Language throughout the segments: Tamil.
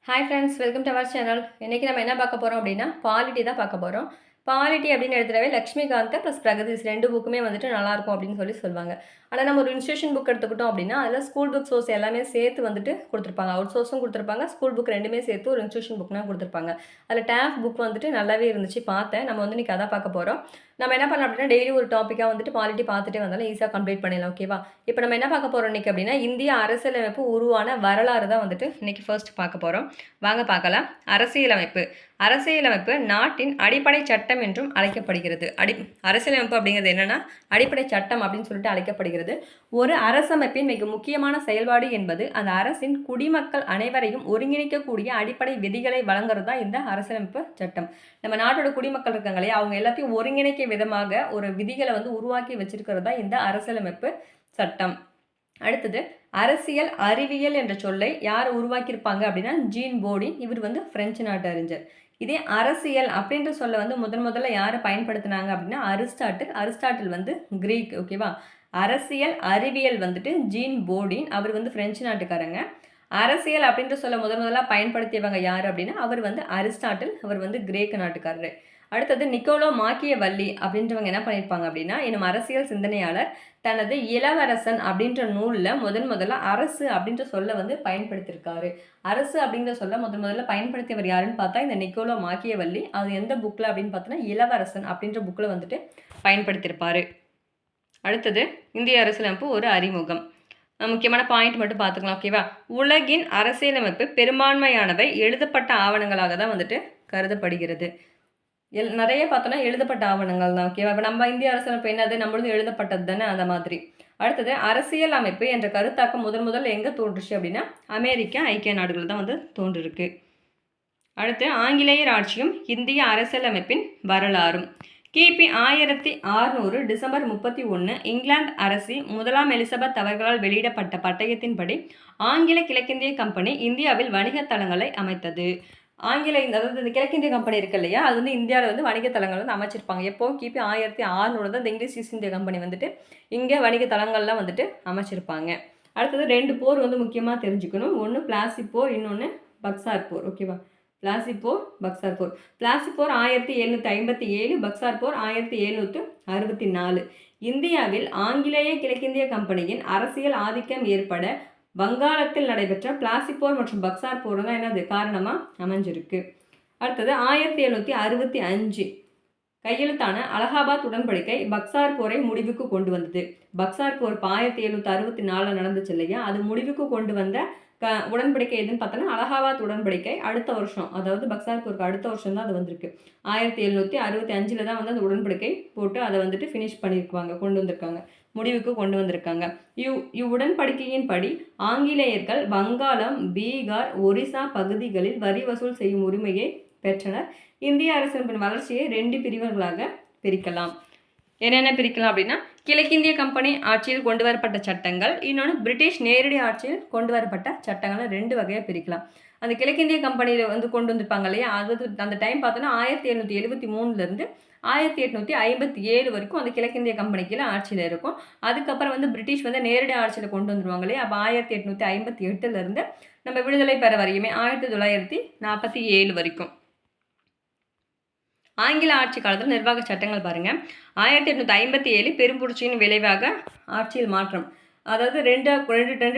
Hi friends, welcome to our channel. இன்றைக்கி நம்ம என்ன பார்க்க போகிறோம் அப்படின்னா பாலிட்டி தான் பார்க்க போகிறோம். பாலிட்டி அப்படின்னு எடுத்துகிட்டவே லக்ஷ்மிகாந்த் ப்ளஸ் பிரகதீஷ் 2 புக்குமே வந்துட்டு நல்லாயிருக்கும் அப்படின்னு சொல்லுவாங்க. ஆனால் நம்ம ஒரு இன்ஸ்டியூஷன் புக் எடுத்துக்கிட்டோம் அப்படின்னா அதில் ஸ்கூல் புக் சோர்ஸ் எல்லாமே சேர்த்து வந்துட்டு கொடுத்துருப்பாங்க. அவுட் சோர்ஸும் கொடுத்துருப்பாங்க, ஸ்கூல் புக் ரெண்டுமே சேர்த்து ஒரு இன்ஸ்டியூஷன் புக்னா கொடுத்துருப்பாங்க. அதில் டேஃப் புக் வந்துட்டு நல்லாவே இருந்துச்சு, பார்த்தேன். நம்ம வந்து இன்றைக்கி அதான் பார்க்க போகிறோம். நம்ம என்ன பண்ணலாம் அப்படின்னா டெய்லி ஒரு டாப்பிக்காக வந்துட்டு பாலிட்டி பார்த்துட்டே வந்தாலும் ஈஸியாக கம்ப்ளீட் பண்ணிடலாம். ஓகேவா? இப்போ நம்ம என்ன பார்க்க போகிறோம் இன்றைக்கி அப்படின்னா இந்திய அரசியலமைப்பு உருவான வரலாறு தான் வந்துட்டு இன்றைக்கி ஃபர்ஸ்ட் பார்க்க போகிறோம். வாங்க பார்க்கலாம். அரசியலமைப்பு நாட்டின் அடிப்படை சட்டம் என்றும் அழைக்கப்படுகிறது. அரசியலமைப்பு அப்படிங்கிறது என்னன்னா அடிப்படை சட்டம் அப்படின்னு சொல்லிட்டு அழைக்கப்படுகிறது. ஒரு அரசமைப்பின் மிக முக்கியமான செயல்பாடு என்பது அந்த அரசின் குடிமக்கள் அனைவரையும் ஒருங்கிணைக்கக்கூடிய அடிப்படை விதிகளை வழங்குறது தான் இந்த அரசியலமைப்பு சட்டம். நம்ம நாட்டோட குடிமக்கள் இருக்காங்களே, அவங்க எல்லாத்தையும் ஒருங்கிணைக்க விதமாக ஒரு விதிகளை வந்து உருவாக்கி வச்சிருக்கிறது தான் இந்த அரசியலமைப்பு சட்டம். அடுத்தது அரசியல் அறிவியல் என்ற சொல்லை யார் உருவாக்கியிருப்பாங்க அப்படின்னா ஜீன் போடி. இவர் வந்து பிரெஞ்சு நாட்டு அறிஞர். இதே அரசியல் அப்படின்ற சொல்ல வந்து முதல்ல யாரை பயன்படுத்தினாங்க அப்படின்னா அரிஸ்டாட்டில் வந்து கிரீக். ஓகேவா? அரசியல் அறிவியல் வந்துட்டு ஜீன் போடின், அவர் வந்து பிரெஞ்சு நாட்டுக்காரங்க. அரசியல் அப்படின்ற சொல்ல முதல்ல பயன்படுத்தியவங்க யார் அப்படின்னா அவர் வந்து அரிஸ்டாட்டில், அவர் வந்து கிரேக்க நாட்டுக்காரர். அடுத்தது நிக்கோலோ மாக்கியவல்லி அப்படின்றவங்க என்ன பண்ணியிருப்பாங்க அப்படின்னா என்னும் அரசியல் சிந்தனையாளர் தனது இளவரசன் அப்படின்ற நூலில் முதல்ல அரசு அப்படின்ற சொல்ல வந்து பயன்படுத்தியிருக்காரு. அரசு அப்படிங்கிற சொல்ல முதல்ல பயன்படுத்தியவர் யாருன்னு பார்த்தா இந்த நிக்கோலோ மாக்கியவல்லி. அது எந்த புக்கில் அப்படின்னு பார்த்தோன்னா இளவரசன் அப்படின்ற புக்கில் வந்துட்டு பயன்படுத்தியிருப்பார். அடுத்தது இந்திய அரசியலமைப்பு ஒரு அறிமுகம். முக்கியமான பாயிண்ட் மட்டும் பார்த்துக்கலாம். ஓகேவா? உலகின் அரசியலமைப்பு பெரும்பான்மையானவை எழுதப்பட்ட ஆவணங்களாக தான் வந்துட்டு கருதப்படுகிறது. நிறைய பார்த்தோன்னா எழுதப்பட்ட ஆவணங்கள் தான். ஓகேவா? இப்போ நம்ம இந்திய அரசியலமைப்பு என்னது, நம்மளது எழுதப்பட்டது தானே, அந்த மாதிரி. அடுத்தது அரசியல் அமைப்பு என்ற கருத்தாக்கம் முதல்ல எங்கே தோன்றுச்சு அப்படின்னா அமெரிக்க ஐக்கிய நாடுகள் தான் வந்து தோன்றிருக்கு. அடுத்து ஆங்கிலேயர் ஆட்சியும் இந்திய அரசியலமைப்பின் வரலாறும். கிபி 1600 டிசம்பர் 31 இங்கிலாந்து அரசி முதலாம் எலிசபெத் அவர்களால் வெளியிடப்பட்ட பட்டயத்தின்படி ஆங்கில கிழக்கிந்திய கம்பெனி இந்தியாவில் வணிக தளங்களை அமைத்தது. அதாவது இந்த கிழக்கிந்திய கம்பெனி இருக்கு இல்லையா, அது வந்து இந்தியாவில் வந்து வணிக தளங்கள் வந்து அமைச்சிருப்பாங்க. எப்போ கிபி 1600 தான் இந்த இங்கிலீஷ் ஈஸ்ட் இந்திய கம்பெனி வந்துட்டு இங்கே வணிக தளங்கள்லாம் வந்துட்டு அமைச்சிருப்பாங்க. அடுத்தது 2 போர் வந்து முக்கியமாக தெரிஞ்சுக்கணும். ஒன்று பிளாசி போர், இன்னொன்று பக்சார் போர். ஓகேவா? பிளாசி போர், பக்சார் போர். பிளாசி போர் 1757, பக்சார் போர் 1764. இந்தியாவில் ஆங்கிலேய கிழக்கிந்திய கம்பெனியின் அரசியல் ஆதிக்கம் ஏற்பட வங்காளத்தில் நடைபெற்ற பிளாசி போர் மற்றும் பக்சார் போர் தான் என்னது காரணமாக அமைஞ்சிருக்கு. அடுத்தது 1765 கையெழுத்தான அலகாபாத் உடன்படிக்கை பக்சார் போரை முடிவுக்கு கொண்டு வந்தது. பக்சார் போர் 1764 நடந்துச்சு இல்லையா, அது முடிவுக்கு கொண்டு வந்த உடன்படிக்கை எதுன்னு பார்த்தோன்னா அலகாபாத் உடன்படிக்கை. அடுத்த வருஷம், அதாவது பக்சார் போருக்கு அடுத்த வருஷம் தான் அது வந்திருக்கு. 1765 தான் வந்து அந்த உடன்படிக்கை போட்டு அதை வந்துட்டு ஃபினிஷ் பண்ணியிருக்காங்க, கொண்டு வந்திருக்காங்க, முடிவுக்கு கொண்டு வந்திருக்காங்க. இவ்வுடன்படிக்கையின்படி ஆங்கிலேயர்கள் வங்காளம், பீகார், ஒரிசா பகுதிகளில் வரி வசூல் செய்யும் உரிமையை பெற்றனர். இந்திய அரசியலமைப்பின் வளர்ச்சியை 2 பிரிவுகளாக பிரிக்கலாம். என்னென்ன பிரிக்கலாம் அப்படின்னா கிழக்கிந்திய கம்பெனி ஆட்சியில் கொண்டு வரப்பட்ட சட்டங்கள், இன்னொன்று பிரிட்டிஷ் நேரடி ஆட்சியில் கொண்டு வரப்பட்ட சட்டங்களை 2 வகையாக பிரிக்கலாம். அந்த கிழக்கிந்திய கம்பெனியில் வந்து கொண்டு வந்திருப்பாங்க இல்லையா, அது அந்த டைம் பார்த்தோன்னா 1773 1857 வரைக்கும் அந்த கிழக்கிந்திய கம்பெனிக்கு ஆட்சியில் இருக்கும். அதுக்கப்புறம் வந்து பிரிட்டிஷ் வந்து நேரடி ஆட்சியில் கொண்டு வந்துருவாங்க இல்லையா. அப்போ 1858 நம்ம விடுதலை பெற வரையுமே 1947 வரைக்கும் ஆங்கில ஆட்சி காலத்தில் நிர்வாக சட்டங்கள் பாருங்கள். 1857 பெரும்புரட்சியின் விளைவாக ஆட்சியில் மாற்றம். அதாவது ரெண்டு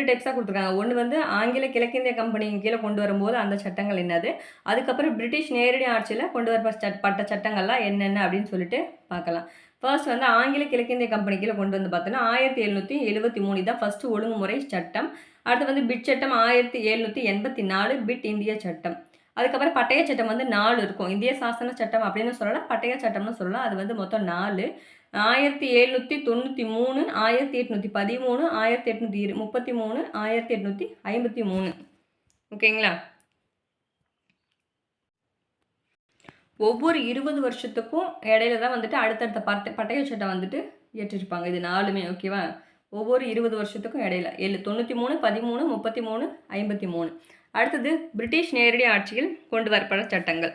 டைப்ஸாக கொடுத்துருக்காங்க. ஒன்று வந்து ஆங்கில கிழக்கிந்திய கம்பெனியின் கீழே கொண்டு வரும்போது அந்த சட்டங்கள் என்னது, அதுக்கப்புறம் பிரிட்டிஷ் நேரடி ஆட்சியில் கொண்டு வரப்பட்ட சட்டங்கள்லாம் என்னென்ன அப்படின்னு சொல்லிட்டு பார்க்கலாம். ஃபர்ஸ்ட் வந்து ஆங்கில கிழக்கிந்திய கம்பெனி கீழே கொண்டு வந்து பார்த்தோன்னா 1773 தான் ஃபர்ஸ்ட் ஒழுங்குமுறை சட்டம். அடுத்து வந்து பிட் சட்டம் 1784, பிட் இந்திய சட்டம். அதுக்கப்புறம் பட்டய சட்டம் வந்து 4 இருக்கும். இந்திய சாசன சட்டம் அப்படின்னு சொல்லலாம், பட்டய சட்டம்னு சொல்லலாம். அது வந்து மொத்தம் 4. 1793, 1813, 1833, 1853. ஓகேங்களா? ஒவ்வொரு 20 வருஷத்துக்கும் இடையில தான் வந்துட்டு அடுத்தடுத்த பட்டய சட்டம் வந்துட்டு ஏற்றிருப்பாங்க. இது 4மே. ஓகேவா? ஒவ்வொரு 20 வருஷத்துக்கும் இடையில 93, 13, 33, 53. அடுத்தது பிரிட்டிஷ் நேரடி ஆட்சியில் கொண்டு வரப்பட்ட சட்டங்கள்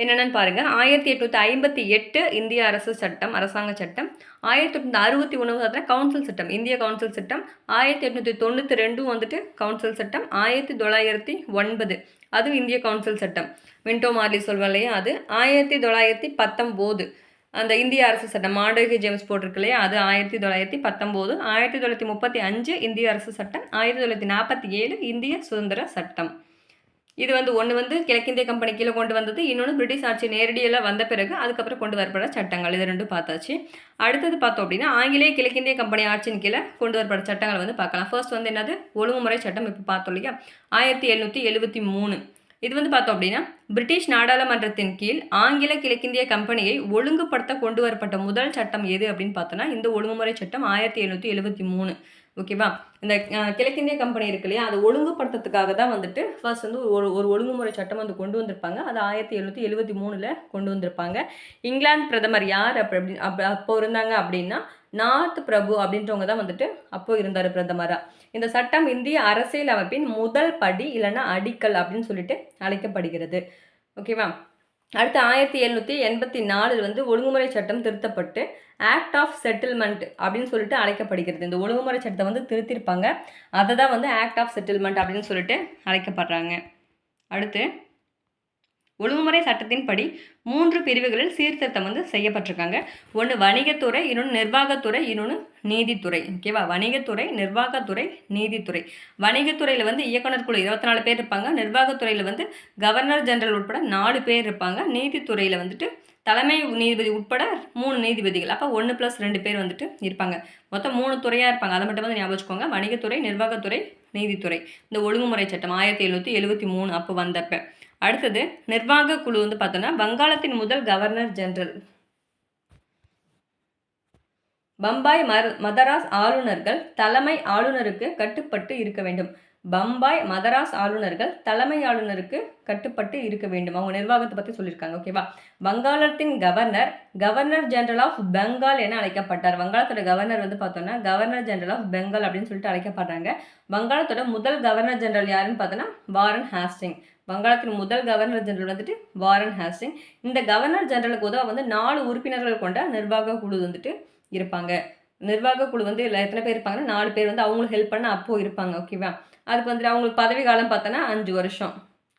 என்னென்னு பாருங்கள். 1858 இந்திய அரசு சட்டம், அரசாங்க சட்டம். 1861 கவுன்சில் சட்டம், இந்திய கவுன்சில் சட்டம். 1892 வந்துட்டு கவுன்சில் சட்டம். 1909 அதுவும் இந்திய கவுன்சில் சட்டம், மின்டோ மார்லி சொல்வோம் இல்லையா, அது 1919 அந்த இந்திய அரசு சட்டம் மாண்டேகு ஜேம்ஸ் போட்டிருக்கு இல்லையா, அது 1919. 1935 இந்திய அரசு சட்டம். 1947 இந்திய சுதந்திர சட்டம். இது வந்து ஒன்று வந்து கிழக்கிந்திய கம்பெனி கீழே கொண்டு வந்தது, இன்னொன்று பிரிட்டிஷ் ஆட்சி நேரடியில் வந்த பிறகு அதுக்கப்புறம் கொண்டு வரப்பட சட்டங்கள். இது ரெண்டும் பார்த்தாச்சு. அடுத்தது பார்த்தோம் அப்படின்னா ஆங்கிலேய கிழக்கிந்திய கம்பெனி ஆட்சியின் கீழே கொண்டு வரப்பட சட்டங்களை வந்து பார்க்கலாம். ஃபர்ஸ்ட் வந்து என்னது, ஒழுங்குமுறை சட்டம். இப்போ பார்த்தோம் இல்லையா, 1773. இது வந்து பார்த்தோம் அப்படின்னா பிரிட்டிஷ் நாடாளுமன்றத்தின் கீழ் ஆங்கில கிழக்கிந்திய கம்பெனியை ஒழுங்குபடுத்த கொண்டு வரப்பட்ட முதல் சட்டம் எது அப்படின்னு பார்த்தோன்னா இந்த ஒழுங்குமுறை சட்டம் 1773. ஓகேவா. இந்த கிழக்கிந்திய கம்பெனி இருக்கு இல்லையா, அதை ஒழுங்குபடுத்துறதுக்காக தான் வந்துட்டு ஃபர்ஸ்ட் வந்து ஒரு ஒழுங்குமுறை சட்டம் வந்து கொண்டு வந்திருப்பாங்க. அது 1773 கொண்டு வந்திருப்பாங்க. இங்கிலாந்து பிரதமர் யார் அப்போ இருந்தாங்க அப்படின்னா நார்த் பிரபு அப்படின்றவங்க தான் வந்துட்டு அப்போ இருந்தார் பிரதமரா. இந்த சட்டம் இந்திய அரசியல் அமைப்பின் முதல் படி இல்லைன்னா அடிக்கல் அப்படின்னு சொல்லிட்டு அழைக்கப்படுகிறது. ஓகேவா. அடுத்து 1784 வந்து ஒழுங்குமுறை சட்டம் திருத்தப்பட்டு ஆக்ட் ஆஃப் செட்டில்மெண்ட் அப்படின்னு சொல்லிட்டு அழைக்கப்படுகிறது. இந்த ஒழுங்குமுறை சட்டத்தை வந்து திருத்திருப்பாங்க, அதை தான் வந்து ஆக்ட் ஆஃப் செட்டில்மெண்ட் அப்படின்னு சொல்லிட்டு அழைக்கப்படுறாங்க. அடுத்து ஒழுங்குமுறை சட்டத்தின்படி 3 பிரிவுகளில் சீர்திருத்தம் வந்து செய்யப்பட்டிருக்காங்க. ஒன்று வணிகத்துறை, இன்னொன்று நிர்வாகத்துறை, இன்னொன்று நீதித்துறை. ஓகேவா. வணிகத்துறை, நிர்வாகத்துறை, நீதித்துறை. வணிகத்துறையில் வந்து இயக்குனர் குழு 24 பேர் இருப்பாங்க. நிர்வாகத்துறையில் வந்து கவர்னர் ஜெனரல் உட்பட 4 பேர் இருப்பாங்க. நீதித்துறையில் வந்துட்டு தலைமை நீதிபதி உட்பட 3 நீதிபதிகள். அப்போ 1+2 பேர் வந்துட்டு இருப்பாங்க. மொத்தம் 3 துறையாக இருப்பாங்க. அதை மட்டும் வந்து ஞாபகம் வச்சுக்கோங்க. வணிகத்துறை, நிர்வாகத்துறை, நீதித்துறை. இந்த ஒழுங்குமுறை சட்டம் 1773 அப்போ வந்தப்ப. அடுத்தது நிர்வாக குழு வந்து பார்த்தோன்னா வங்காளத்தின் முதல் கவர்னர் ஜெனரல். பம்பாய் மதராஸ் ஆளுநர்கள் தலைமை ஆளுநருக்கு கட்டுப்பட்டு இருக்க வேண்டும். பம்பாய் மதராஸ் ஆளுநர்கள் தலைமை ஆளுநருக்கு கட்டுப்பட்டு இருக்க வேண்டும். அவங்க நிர்வாகத்தை பற்றி சொல்லியிருக்காங்க. ஓகேவா. வங்காளத்தின் governor governor general of Bengal என அழைக்கப்பட்டார். வங்காளத்தோட கவர்னர் வந்து பார்த்தோன்னா கவர்னர் ஜெனரல் ஆஃப் பெங்கால் அப்படின்னு சொல்லிட்டு அழைக்கப்படுறாங்க. வங்காளத்தோட முதல் கவர்னர் ஜெனரல் யாருன்னு பார்த்தோன்னா வாரன் ஹேஸ்டிங். வங்காளத்தின் முதல் கவர்னர் ஜெனரல் வந்துட்டு வாரன் ஹேஸ்டிங். இந்த கவர்னர் ஜெனரலுக்கு உதவ வந்து 4 உறுப்பினர்கள் கொண்ட நிர்வாக குழு வந்துட்டு இருப்பாங்க. நிர்வாக குழு வந்து எத்தனை பேர் இருப்பாங்கன்னா 4 பேர் வந்து அவங்களுக்கு ஹெல்ப் பண்ண அப்போ இருப்பாங்க. ஓகேவா. அதுக்கு வந்துட்டு அவங்களுக்கு பதவி காலம் பார்த்தோன்னா 5 வருஷம்.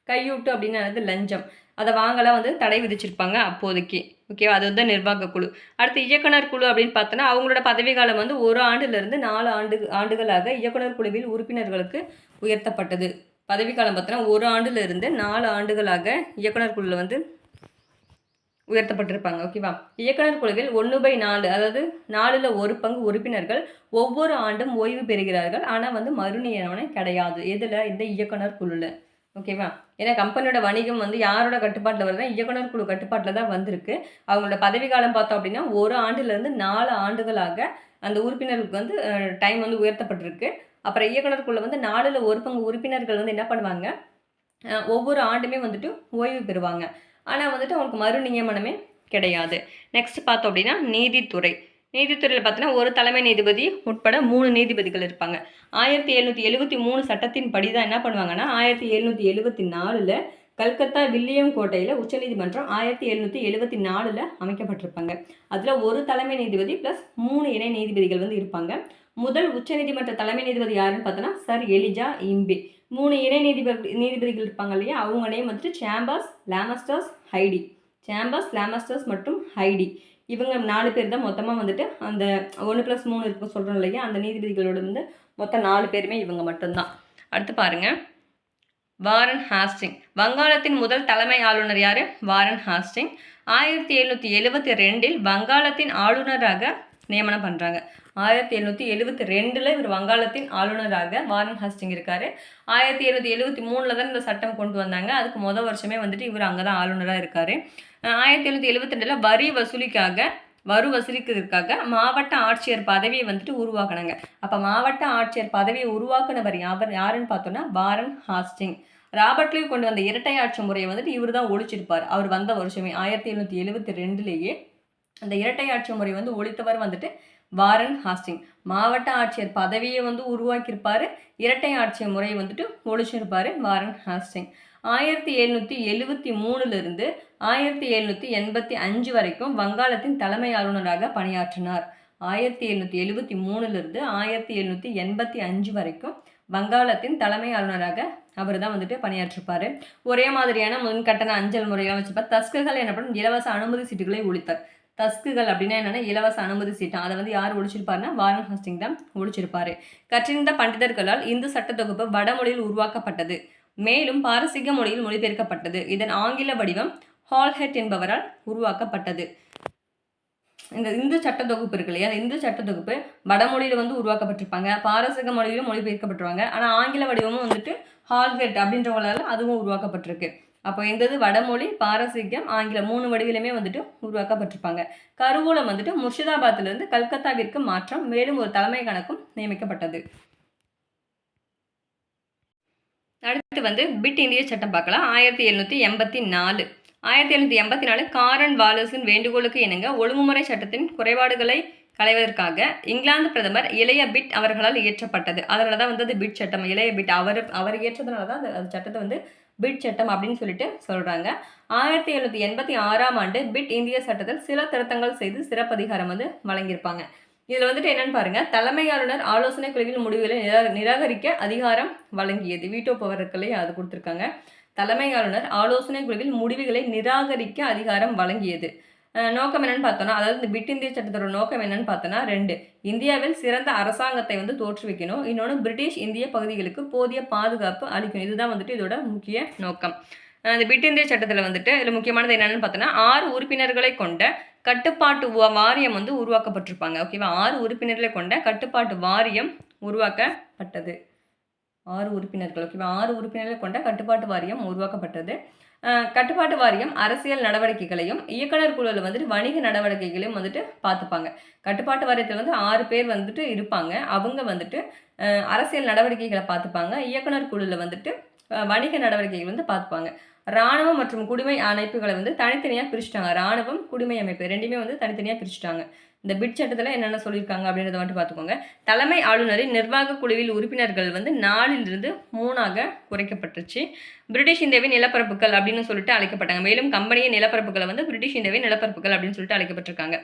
கையூட்டு அப்படின்னு லஞ்சம், அதை வாங்கலாம் வந்து தடை விதிச்சிருப்பாங்க அப்போதைக்கு. ஓகேவா. அது வந்து நிர்வாக குழு. அடுத்து இயக்குனர் குழு அப்படின்னு பார்த்தோன்னா அவங்களோட பதவி காலம் வந்து 1 ஆண்டிலிருந்து 4 ஆண்டுகளாக இயக்குனர் குழுவில் உறுப்பினர்களுக்கு உயர்த்தப்பட்டது. பதவிக்காலம் பார்த்தோன்னா 1 ஆண்டிலிருந்து 4 ஆண்டுகளாக இயக்குனர் குழுவில் வந்து உயர்த்தப்பட்டிருப்பாங்க. ஓகேவா. இயக்குனர் குழுவில் 1/4 அதாவது 4ல் 1 பங்கு உறுப்பினர்கள் ஒவ்வொரு ஆண்டும் ஓய்வு பெறுகிறார்கள். ஆனால் வந்து மறுநியமனம் கிடையாது. எதில்? இந்த இயக்குனர் குழுவில். ஓகேவா. ஏன்னா கம்பெனியோட வணிகம் வந்து யாரோட கட்டுப்பாட்டில் வருதுன்னா இயக்குனர் குழு கட்டுப்பாட்டில் தான் வந்திருக்கு. அவங்களோட பதவி காலம் பார்த்தோம் அப்படின்னா 1 ஆண்டிலிருந்து 4 ஆண்டுகளாக அந்த உறுப்பினர்களுக்கு வந்து டைம் வந்து உயர்த்தப்பட்டிருக்கு. அப்புறம் இயக்குனருக்குள்ள வந்து 4ல் 1 பங்கு உறுப்பினர்கள் வந்து என்ன பண்ணுவாங்க, ஒவ்வொரு ஆண்டுமே வந்துட்டு ஓய்வு பெறுவாங்க. ஆனால் வந்துட்டு அவங்களுக்கு மறு நியமனமே கிடையாது. நெக்ஸ்ட் பார்த்தோம் அப்படின்னா நீதித்துறை. நீதித்துறையில் பார்த்தீங்கன்னா ஒரு தலைமை நீதிபதி உட்பட 3 நீதிபதிகள் இருப்பாங்க. 1773 சட்டத்தின் படி தான் என்ன பண்ணுவாங்கன்னா 1774 கல்கத்தா வில்லியம் கோட்டையில் உச்சநீதிமன்றம் 1774 அமைக்கப்பட்டிருப்பாங்க. அதில் ஒரு தலைமை நீதிபதி ப்ளஸ் 3 இணை நீதிபதிகள் வந்து இருப்பாங்க. முதல் உச்சநீதிமன்ற தலைமை நீதிபதி யாருன்னு பார்த்தோன்னா சர் எலிஜா இம்பே. 3 இணை நீதிபதிகள் இருப்பாங்க இல்லையா, அவங்க நேம் வந்துட்டு சேம்பர்ஸ், லாமஸ்டர்ஸ், ஹைடி. சேம்பர்ஸ், லாமஸ்டர்ஸ் மற்றும் ஹைடி. இவங்க 4 பேர் தான் மொத்தமாக வந்துட்டு அந்த 1+3 இருக்கும் சொல்கிறோம் இல்லையா, அந்த நீதிபதிகளோட வந்து மொத்தம் 4 பேருமே இவங்க மட்டும்தான். அடுத்து பாருங்கள், வாரன் ஹாஸ்டிங். வங்காளத்தின் முதல் தலைமை ஆளுநர் யார்? Warren Hastings. 1772 வங்காளத்தின் ஆளுநராக நியமனம் பண்ணுறாங்க. 1772 இவர் வங்காளத்தின் ஆளுநராக வாரன் ஹாஸ்டிங் இருக்கார். 1773 தான் இந்த சட்டம் கொண்டு வந்தாங்க. அதுக்கு முதல் வருஷமே வந்துட்டு இவர் அங்கே தான் ஆளுநராக இருக்கார். 1772 வரி வசூலிக்கிறதுக்காக மாவட்ட ஆட்சியர் பதவியை வந்துட்டு உருவாக்கினாங்க. அப்போ மாவட்ட ஆட்சியர் பதவியை உருவாக்குனவர் யாருன்னு பார்த்தோன்னா வாரன் ஹாஸ்டிங். ராபர்ட் லீவ் கொண்டு வந்த இரட்டை ஆட்சி முறையை வந்துட்டு இவர் தான் ஒழிச்சிருப்பார். அவர் வந்த வருஷமே 1772 அந்த இரட்டை ஆட்சி முறை வந்து ஒழித்தவர் வந்துட்டு வாரன் ஹாஸ்டிங். மாவட்ட ஆட்சியர் பதவியை வந்து உருவாக்கியிருப்பார், இரட்டை ஆட்சி முறையை வந்துட்டு ஒழிச்சிருப்பார் வாரன் ஹாஸ்டிங். 1773 1785 வரைக்கும் வங்காளத்தின் தலைமை ஆளுநராக பணியாற்றினார். 1773 1785 வரைக்கும் வங்காளத்தின் தலைமை ஆளுநராக அவர் தான் வந்துட்டு பணியாற்றிருப்பார். ஒரே மாதிரியான முன்கட்டண அஞ்சல் முறையெல்லாம் வச்சுருப்பார். தஸ்குகள் எனப்படும் இலவச அனுமதி சீட்டுகளை ஒழித்தார். தஸ்குகள் அப்படின்னா என்னென்னா இலவச அனுமதி சீட்டம். அதை வந்து யார் ஒழிச்சிருப்பாருன்னா வாரன் ஹாஸ்டிங் தான் ஒழிச்சிருப்பார். கற்றிருந்த பண்டிதர்களால் இந்து சட்ட தொகுப்பு வடமொழியில் உருவாக்கப்பட்டது. மேலும் பாரசீக மொழியில் மொழிபெயர்க்கப்பட்டது. இதன் ஆங்கில வடிவம் ஹால்ஹெட் என்பவரால் உருவாக்கப்பட்டது. இந்த இந்து சட்ட தொகுப்பு இருக்கு இல்லையா, அந்த இந்து சட்ட தொகுப்பு வடமொழியில் வந்து உருவாக்கப்பட்டிருப்பாங்க, பாரசீக மொழியிலும் மொழிபெயர்க்கப்பட்டிருவாங்க. ஆனால் ஆங்கில வடிவமும் வந்துட்டு ஹால்ஹெட் அப்படின்றவங்களால அதுவும் உருவாக்கப்பட்டிருக்கு. அப்போ எந்தது வடமொழி, பாரசீகம், ஆங்கிலம் 3 வடிவிலுமே வந்துட்டு உருவாக்கப்பட்டிருப்பாங்க. கருவூலம் வந்துட்டு முர்ஷிதாபாத்திலிருந்து கல்கத்தாவிற்கு மாற்றம், மேலும் ஒரு தலைமை கணக்கும் நியமிக்கப்பட்டது. அடுத்து வந்து பிட் இந்திய சட்டம் பார்க்கலாம். 1784 1784 காரன் வாலஸின் வேண்டுகோளுக்கு இணங்க ஒழுங்குமுறை சட்டத்தின் குறைபாடுகளை களைவதற்காக இங்கிலாந்து பிரதமர் இளைய பிட் அவர்களால் இயற்றப்பட்டது. அதனால தான் வந்து அது பிட் சட்டம். இளைய பிட் அவர் இயற்றதுனால தான் அந்த சட்டத்தை வந்து பிட் சட்டம் அப்படின்னு சொல்லிட்டு சொல்கிறாங்க. 1786 பிட் இந்திய சட்டத்தில் சில திருத்தங்கள் செய்து சிறப்பதிகாரம் வந்து வழங்கியிருப்பாங்க. இதில் வந்துட்டு என்னன்னு பாருங்க, தலைமை ஆளுநர் ஆலோசனை குழுவின் முடிவுகளை நிராகரிக்க அதிகாரம் வழங்கியது. வீட்டோ பவர் இருக்குல்லையே, அது கொடுத்துருக்காங்க. தலைமை ஆளுநர் ஆலோசனை குழுவில் முடிவுகளை நிராகரிக்க அதிகாரம் வழங்கியது. நோக்கம் என்னன்னு பார்த்தோன்னா, அதாவது இந்த பிட் இந்திய சட்டத்தோட நோக்கம் என்னன்னு பார்த்தோன்னா 2, இந்தியாவில் சிறந்த அரசாங்கத்தை வந்து தோற்றுவிக்கணும். இன்னொன்று பிரிட்டிஷ் இந்திய பகுதிகளுக்கு போதிய பாதுகாப்பு அளிக்கணும். இதுதான் வந்துட்டு இதோட முக்கிய நோக்கம். இந்த பிட் இந்திய சட்டத்தில் வந்துட்டு இதில் முக்கியமானது என்னென்னு பார்த்தோன்னா 6 உறுப்பினர்களை கொண்ட கட்டுப்பாட்டு வாரியம் வந்து உருவாக்கப்பட்டிருப்பாங்க. ஓகேவா, 6 உறுப்பினர்களை கொண்ட கட்டுப்பாட்டு வாரியம் உருவாக்கப்பட்டது. 6 உறுப்பினர்கள். ஓகேவா, 6 உறுப்பினர்களை கொண்ட கட்டுப்பாட்டு வாரியம் உருவாக்கப்பட்டது. கட்டுப்பாட்டு வாரியம் அரசியல் நடவடிக்கைகளையும் இயக்குனர் குழுவில் வந்துட்டு வணிக நடவடிக்கைகளையும் வந்துட்டு பார்த்துப்பாங்க. கட்டுப்பாட்டு வாரியத்தில் வந்து 6 பேர் வந்துட்டு இருப்பாங்க. அவங்க வந்துட்டு அரசியல் நடவடிக்கைகளை பார்த்துப்பாங்க. இயக்குனர் குழுவில் வந்துட்டு வணிக நடவடிக்கைகள் வந்து பார்த்துப்பாங்க. இராணுவம் மற்றும் குடிமை அமைப்புகளை வந்து தனித்தனியாக பிரிச்சுட்டாங்க. இராணுவம், குடிமை அமைப்பு ரெண்டுமே வந்து தனித்தனியாக பிரிச்சுட்டாங்க. இந்த பிட் சட்டத்தில் என்னென்ன சொல்லியிருக்காங்க அப்படின்றத மட்டும் பார்த்துக்கோங்க. தலைமை ஆளுநரின் நிர்வாக குழுவில் உறுப்பினர்கள் வந்து 4லிருந்து 3ஆக குறைக்கப்பட்டுச்சு. பிரிட்டிஷ் இந்தியாவின் நிலப்பரப்புகள் அப்படின்னு சொல்லிட்டு அழைக்கப்பட்டாங்க. மேலும் கம்பெனியின் நிலப்பரப்புகளை வந்து பிரிட்டிஷ் இந்தியாவின் நிலப்பரப்புகள் அப்படின்னு சொல்லிட்டு அழைக்கப்பட்டிருக்காங்க.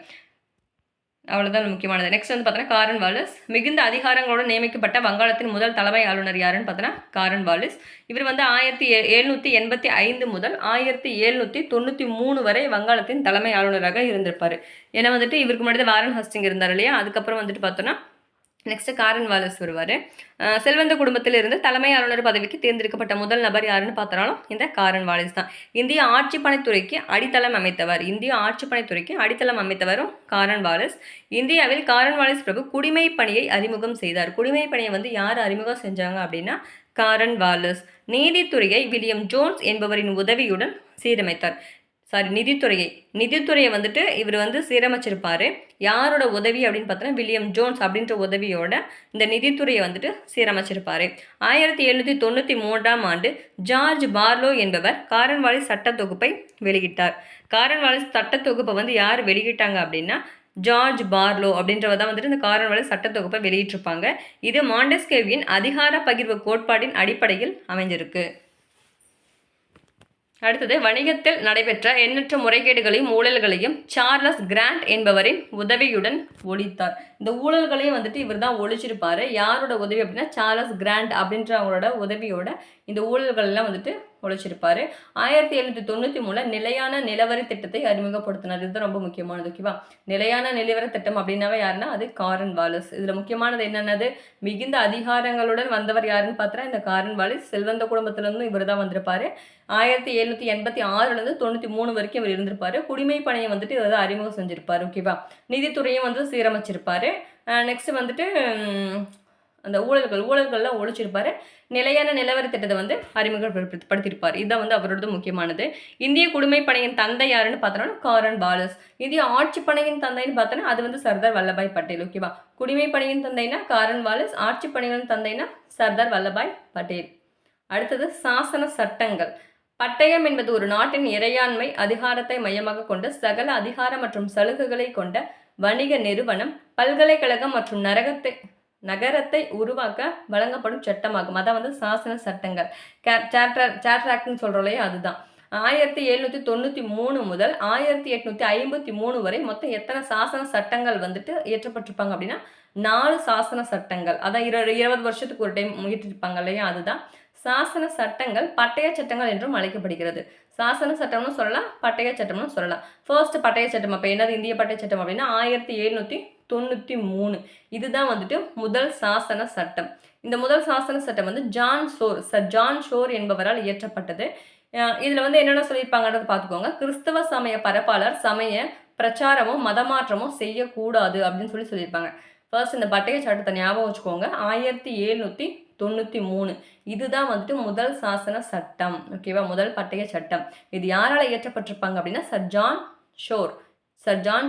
அவ்வளோதான் முக்கியமானது. நெக்ஸ்ட் வந்து பார்த்தோன்னா காரன் வாலிஸ். மிகுந்த அதிகாரங்களோடு நியமிக்கப்பட்ட வங்காளத்தின் முதல் தலைமை ஆளுநர் யாருன்னு பார்த்தோன்னா காரன் வாலிஸ். இவர் வந்து 1785 முதல் 1793 வரை வங்காளத்தின் தலைமை ஆளுநராக இருந்திருப்பார். ஏன்னா வந்துட்டு இவருக்கு முன்னாடி வாரன் ஹாஸ்டிங் இருந்தார் இல்லையா, அதுக்கப்புறம் வந்துட்டு பார்த்தோன்னா நெக்ஸ்ட்டு காரன் வாலிஸ் வருவார். செல்வந்த குடும்பத்தில் இருந்து தலைமை ஆளுநர் பதவிக்கு தேர்ந்தெடுக்கப்பட்ட முதல் நபர் யாருன்னு பார்த்தாலும் இந்த காரன் வாலிஸ் தான். இந்திய ஆட்சிப்பணித்துறைக்கு அடித்தளம் அமைத்தவரும் காரன் வாலிஸ். இந்தியாவில் காரன் வாலிஸ் பிரபு குடிமை பணியை அறிமுகம் செய்தார். குடிமை பணியை வந்து யார் அறிமுகம் செஞ்சாங்க அப்படின்னா காரன் வாலிஸ். நீதித்துறையை வில்லியம் ஜோன்ஸ் என்பவரின் உதவியுடன் சீரமைத்தார். நிதித்துறையை வந்துட்டு இவர் வந்து சீரமைச்சிருப்பார். யாரோட உதவி அப்படின்னு பார்த்தோன்னா வில்லியம் ஜோன்ஸ் அப்படின்ற உதவியோட இந்த நிதித்துறையை வந்துட்டு சீரமைச்சிருப்பார். 1793 ஜார்ஜ் பார்லோ என்பவர் காரன் வாலிஸ் சட்ட தொகுப்பை வெளியிட்டார். காரன் வாலிஸ் சட்ட தொகுப்பை வந்து யார் வெளியிட்டாங்க அப்படின்னா ஜார்ஜ் பார்லோ அப்படின்றவர் தான் வந்துட்டு இந்த காரன் வாலிஸ் சட்ட தொகுப்பை வெளியிட்டிருப்பாங்க. இது மாண்டெஸ்கேவியின் அதிகார பகிர்வு கோட்பாட்டின் அடிப்படையில் அமைஞ்சிருக்கு. அடுத்தது, வணிகத்தில் நடைபெற்ற எண்ணற்ற முறைகேடுகளையும் ஊழல்களையும் சார்லஸ் கிராண்ட் என்பவரின் உதவியுடன் ஒழித்தார். இந்த ஊழல்களையும் வந்துட்டு இவர் தான் ஒழிச்சிருப்பார். யாரோட உதவி அப்படின்னா சார்லஸ் கிராண்ட் அப்படின்றவங்களோட உதவியோட இந்த ஊழல்கள் எல்லாம் வந்துட்டு ஒழிச்சிருப்பார். 1793 நிலையான நிலவரி திட்டத்தை அறிமுகப்படுத்தினார். இதுதான் ரொம்ப முக்கியமானது. ஓகேவா, நிலையான நிலவரி திட்டம் அப்படின்னாவே யாருன்னா அது காரன் வாலிஸ். இதில் முக்கியமானது என்னென்னது, மிகுந்த அதிகாரங்களுடன் வந்தவர் யாருன்னு பார்த்தா இந்த காரன் வாலிஸ். செல்வந்த குடும்பத்திலிருந்து இவர் தான் வந்திருப்பார். 1786 93 வரைக்கும் இவர் இருந்திருப்பார். குடிமை பணியை வந்துட்டு இவர் தான் அறிமுகம் செஞ்சிருப்பார். ஓகேவா, நிதித்துறையும் வந்து சீரமைச்சிருப்பார். நெக்ஸ்ட் வந்துட்டு அந்த ஊழல்கள்லாம் ஒழிச்சிருப்பார். நிலையான நிலவரி திட்டத்தை வந்து அறிமுகப்படுத்தியிருப்பார். இதுதான் வந்து அவரோட முக்கியமானது. இந்திய குடிமைப்படையின் தந்தை யாருன்னு பார்த்தோன்னா காரன் வாலிஸ். இந்திய ஆட்சிப்படையின் தந்தைன்னு பார்த்தோன்னா அது வந்து சர்தார் வல்லபாய் பட்டேல். ஓகேவா, குடிமைப்படையின் தந்தைனா காரன் வாலிஸ், ஆட்சிப்படையின் தந்தைனா சர்தார் வல்லபாய் பட்டேல். அடுத்தது சாசன சட்டங்கள். பட்டயம் என்பது ஒரு நாட்டின் இறையாண்மை அதிகாரத்தை மையமாக கொண்ட சகல அதிகாரம் மற்றும் சலுகைகளை கொண்ட வணிக நிறுவனம், பல்கலைக்கழகம் மற்றும் நகரத்தை உருவாக்க வழங்கப்படும் சட்டமாகும். அதான் வந்து சாசன சட்டங்கள். சார்ட்டர் ஆக்ட்னு சொல்கிறோம் இல்லையா, அதுதான். 1793 முதல் 1853 வரை மொத்தம் எத்தனை சாசன சட்டங்கள் வந்துட்டு இயற்றப்பட்டிருப்பாங்க அப்படின்னா 4 சாசன சட்டங்கள். அதான் 20 வருஷத்துக்கு ஒரு டைம் இயற்றிருப்பாங்க இல்லையா, அதுதான் சாசன சட்டங்கள். பட்டய சட்டங்கள் என்றும் அழைக்கப்படுகிறது. சாசன சட்டம்னு சொல்லலாம், பட்டய சட்டம்னு சொல்லலாம். ஃபர்ஸ்ட் பட்டய சட்டம் அப்போ என்னது, இந்திய பட்டய சட்டம் அப்படின்னா 1793. இதுதான் வந்துட்டு முதல் சாசன சட்டம். இந்த முதல் சாசன சட்டம் வந்து சர் ஜான் ஷோர் என்பவரால் இயற்றப்பட்டது. இதில் வந்து என்னென்ன சொல்லியிருப்பாங்கன்றது பார்த்துக்கோங்க. கிறிஸ்தவ சமய பரப்பாளர் சமய பிரச்சாரமும் மதமாற்றமும் செய்யக்கூடாது அப்படின்னு சொல்லியிருப்பாங்க. ஃபர்ஸ்ட் இந்த பட்டய சட்டத்தை ஞாபகம் வச்சுக்கோங்க. 1793 இதுதான் வந்துட்டு முதல் சாசன சட்டம். ஓகேவா, முதல் பட்டய சட்டம். இது யாரால் இயற்றப்பட்டிருப்பாங்க அப்படின்னா சர் ஜான்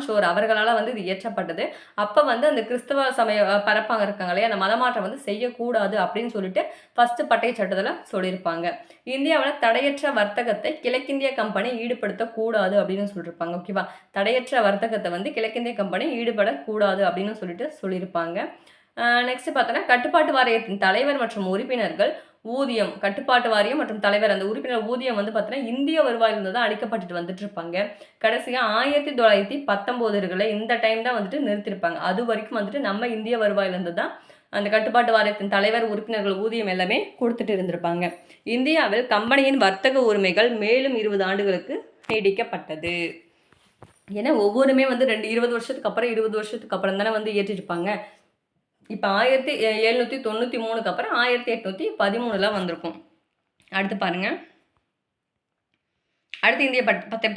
ஷோர் அவர்களால் வந்து இது இயற்றப்பட்டது. அப்போ வந்து அந்த கிறிஸ்தவ சமய பரப்பாங்க இருக்காங்க இல்லையா, அந்த மதமாற்றம் வந்து செய்யக்கூடாது அப்படின்னு சொல்லிட்டு ஃபர்ஸ்ட் பட்டய சட்டத்தில் சொல்லியிருப்பாங்க. இந்தியாவில் தடையற்ற வர்த்தகத்தை கிழக்கிந்திய கம்பெனி ஈடுபடுத்தக்கூடாது அப்படின்னு சொல்லியிருப்பாங்க. ஓகேவா, தடையற்ற வர்த்தகத்தை வந்து கிழக்கிந்திய கம்பெனி ஈடுபடக்கூடாது அப்படின்னு சொல்லியிருப்பாங்க. நெக்ஸ்ட் பார்த்தோன்னா கட்டுப்பாட்டு வாரியத்தின் தலைவர் மற்றும் உறுப்பினர்கள் ஊதியம், கட்டுப்பாட்டு வாரியம் மற்றும் தலைவர் அந்த உறுப்பினர் ஊதியம் வந்து பார்த்தீங்கன்னா இந்திய வருவாயிலிருந்து தான் அளிக்கப்பட்டுட்டு வந்துட்டு இருப்பாங்க. கடைசியாக 1919 இந்த டைம் தான் வந்துட்டு நிறுத்திருப்பாங்க. அது வரைக்கும் வந்துட்டு நம்ம இந்திய வருவாயிலிருந்து தான் அந்த கட்டுப்பாட்டு வாரியத்தின் தலைவர் உறுப்பினர்கள் ஊதியம் எல்லாமே கொடுத்துட்டு இருந்திருப்பாங்க. இந்தியாவில் கம்பெனியின் வர்த்தக உரிமைகள் மேலும் 20 ஆண்டுகளுக்கு நீடிக்கப்பட்டது. ஏன்னா ஒவ்வொருமே வந்து 20 வருஷத்துக்கு அப்புறம் 20 வருஷத்துக்கு அப்புறம் தானே வந்து ஏற்றிருப்பாங்க. இப்போ 1793 அப்புறம் 1813 வந்திருக்கும். அடுத்து பாருங்க, அடுத்து இந்திய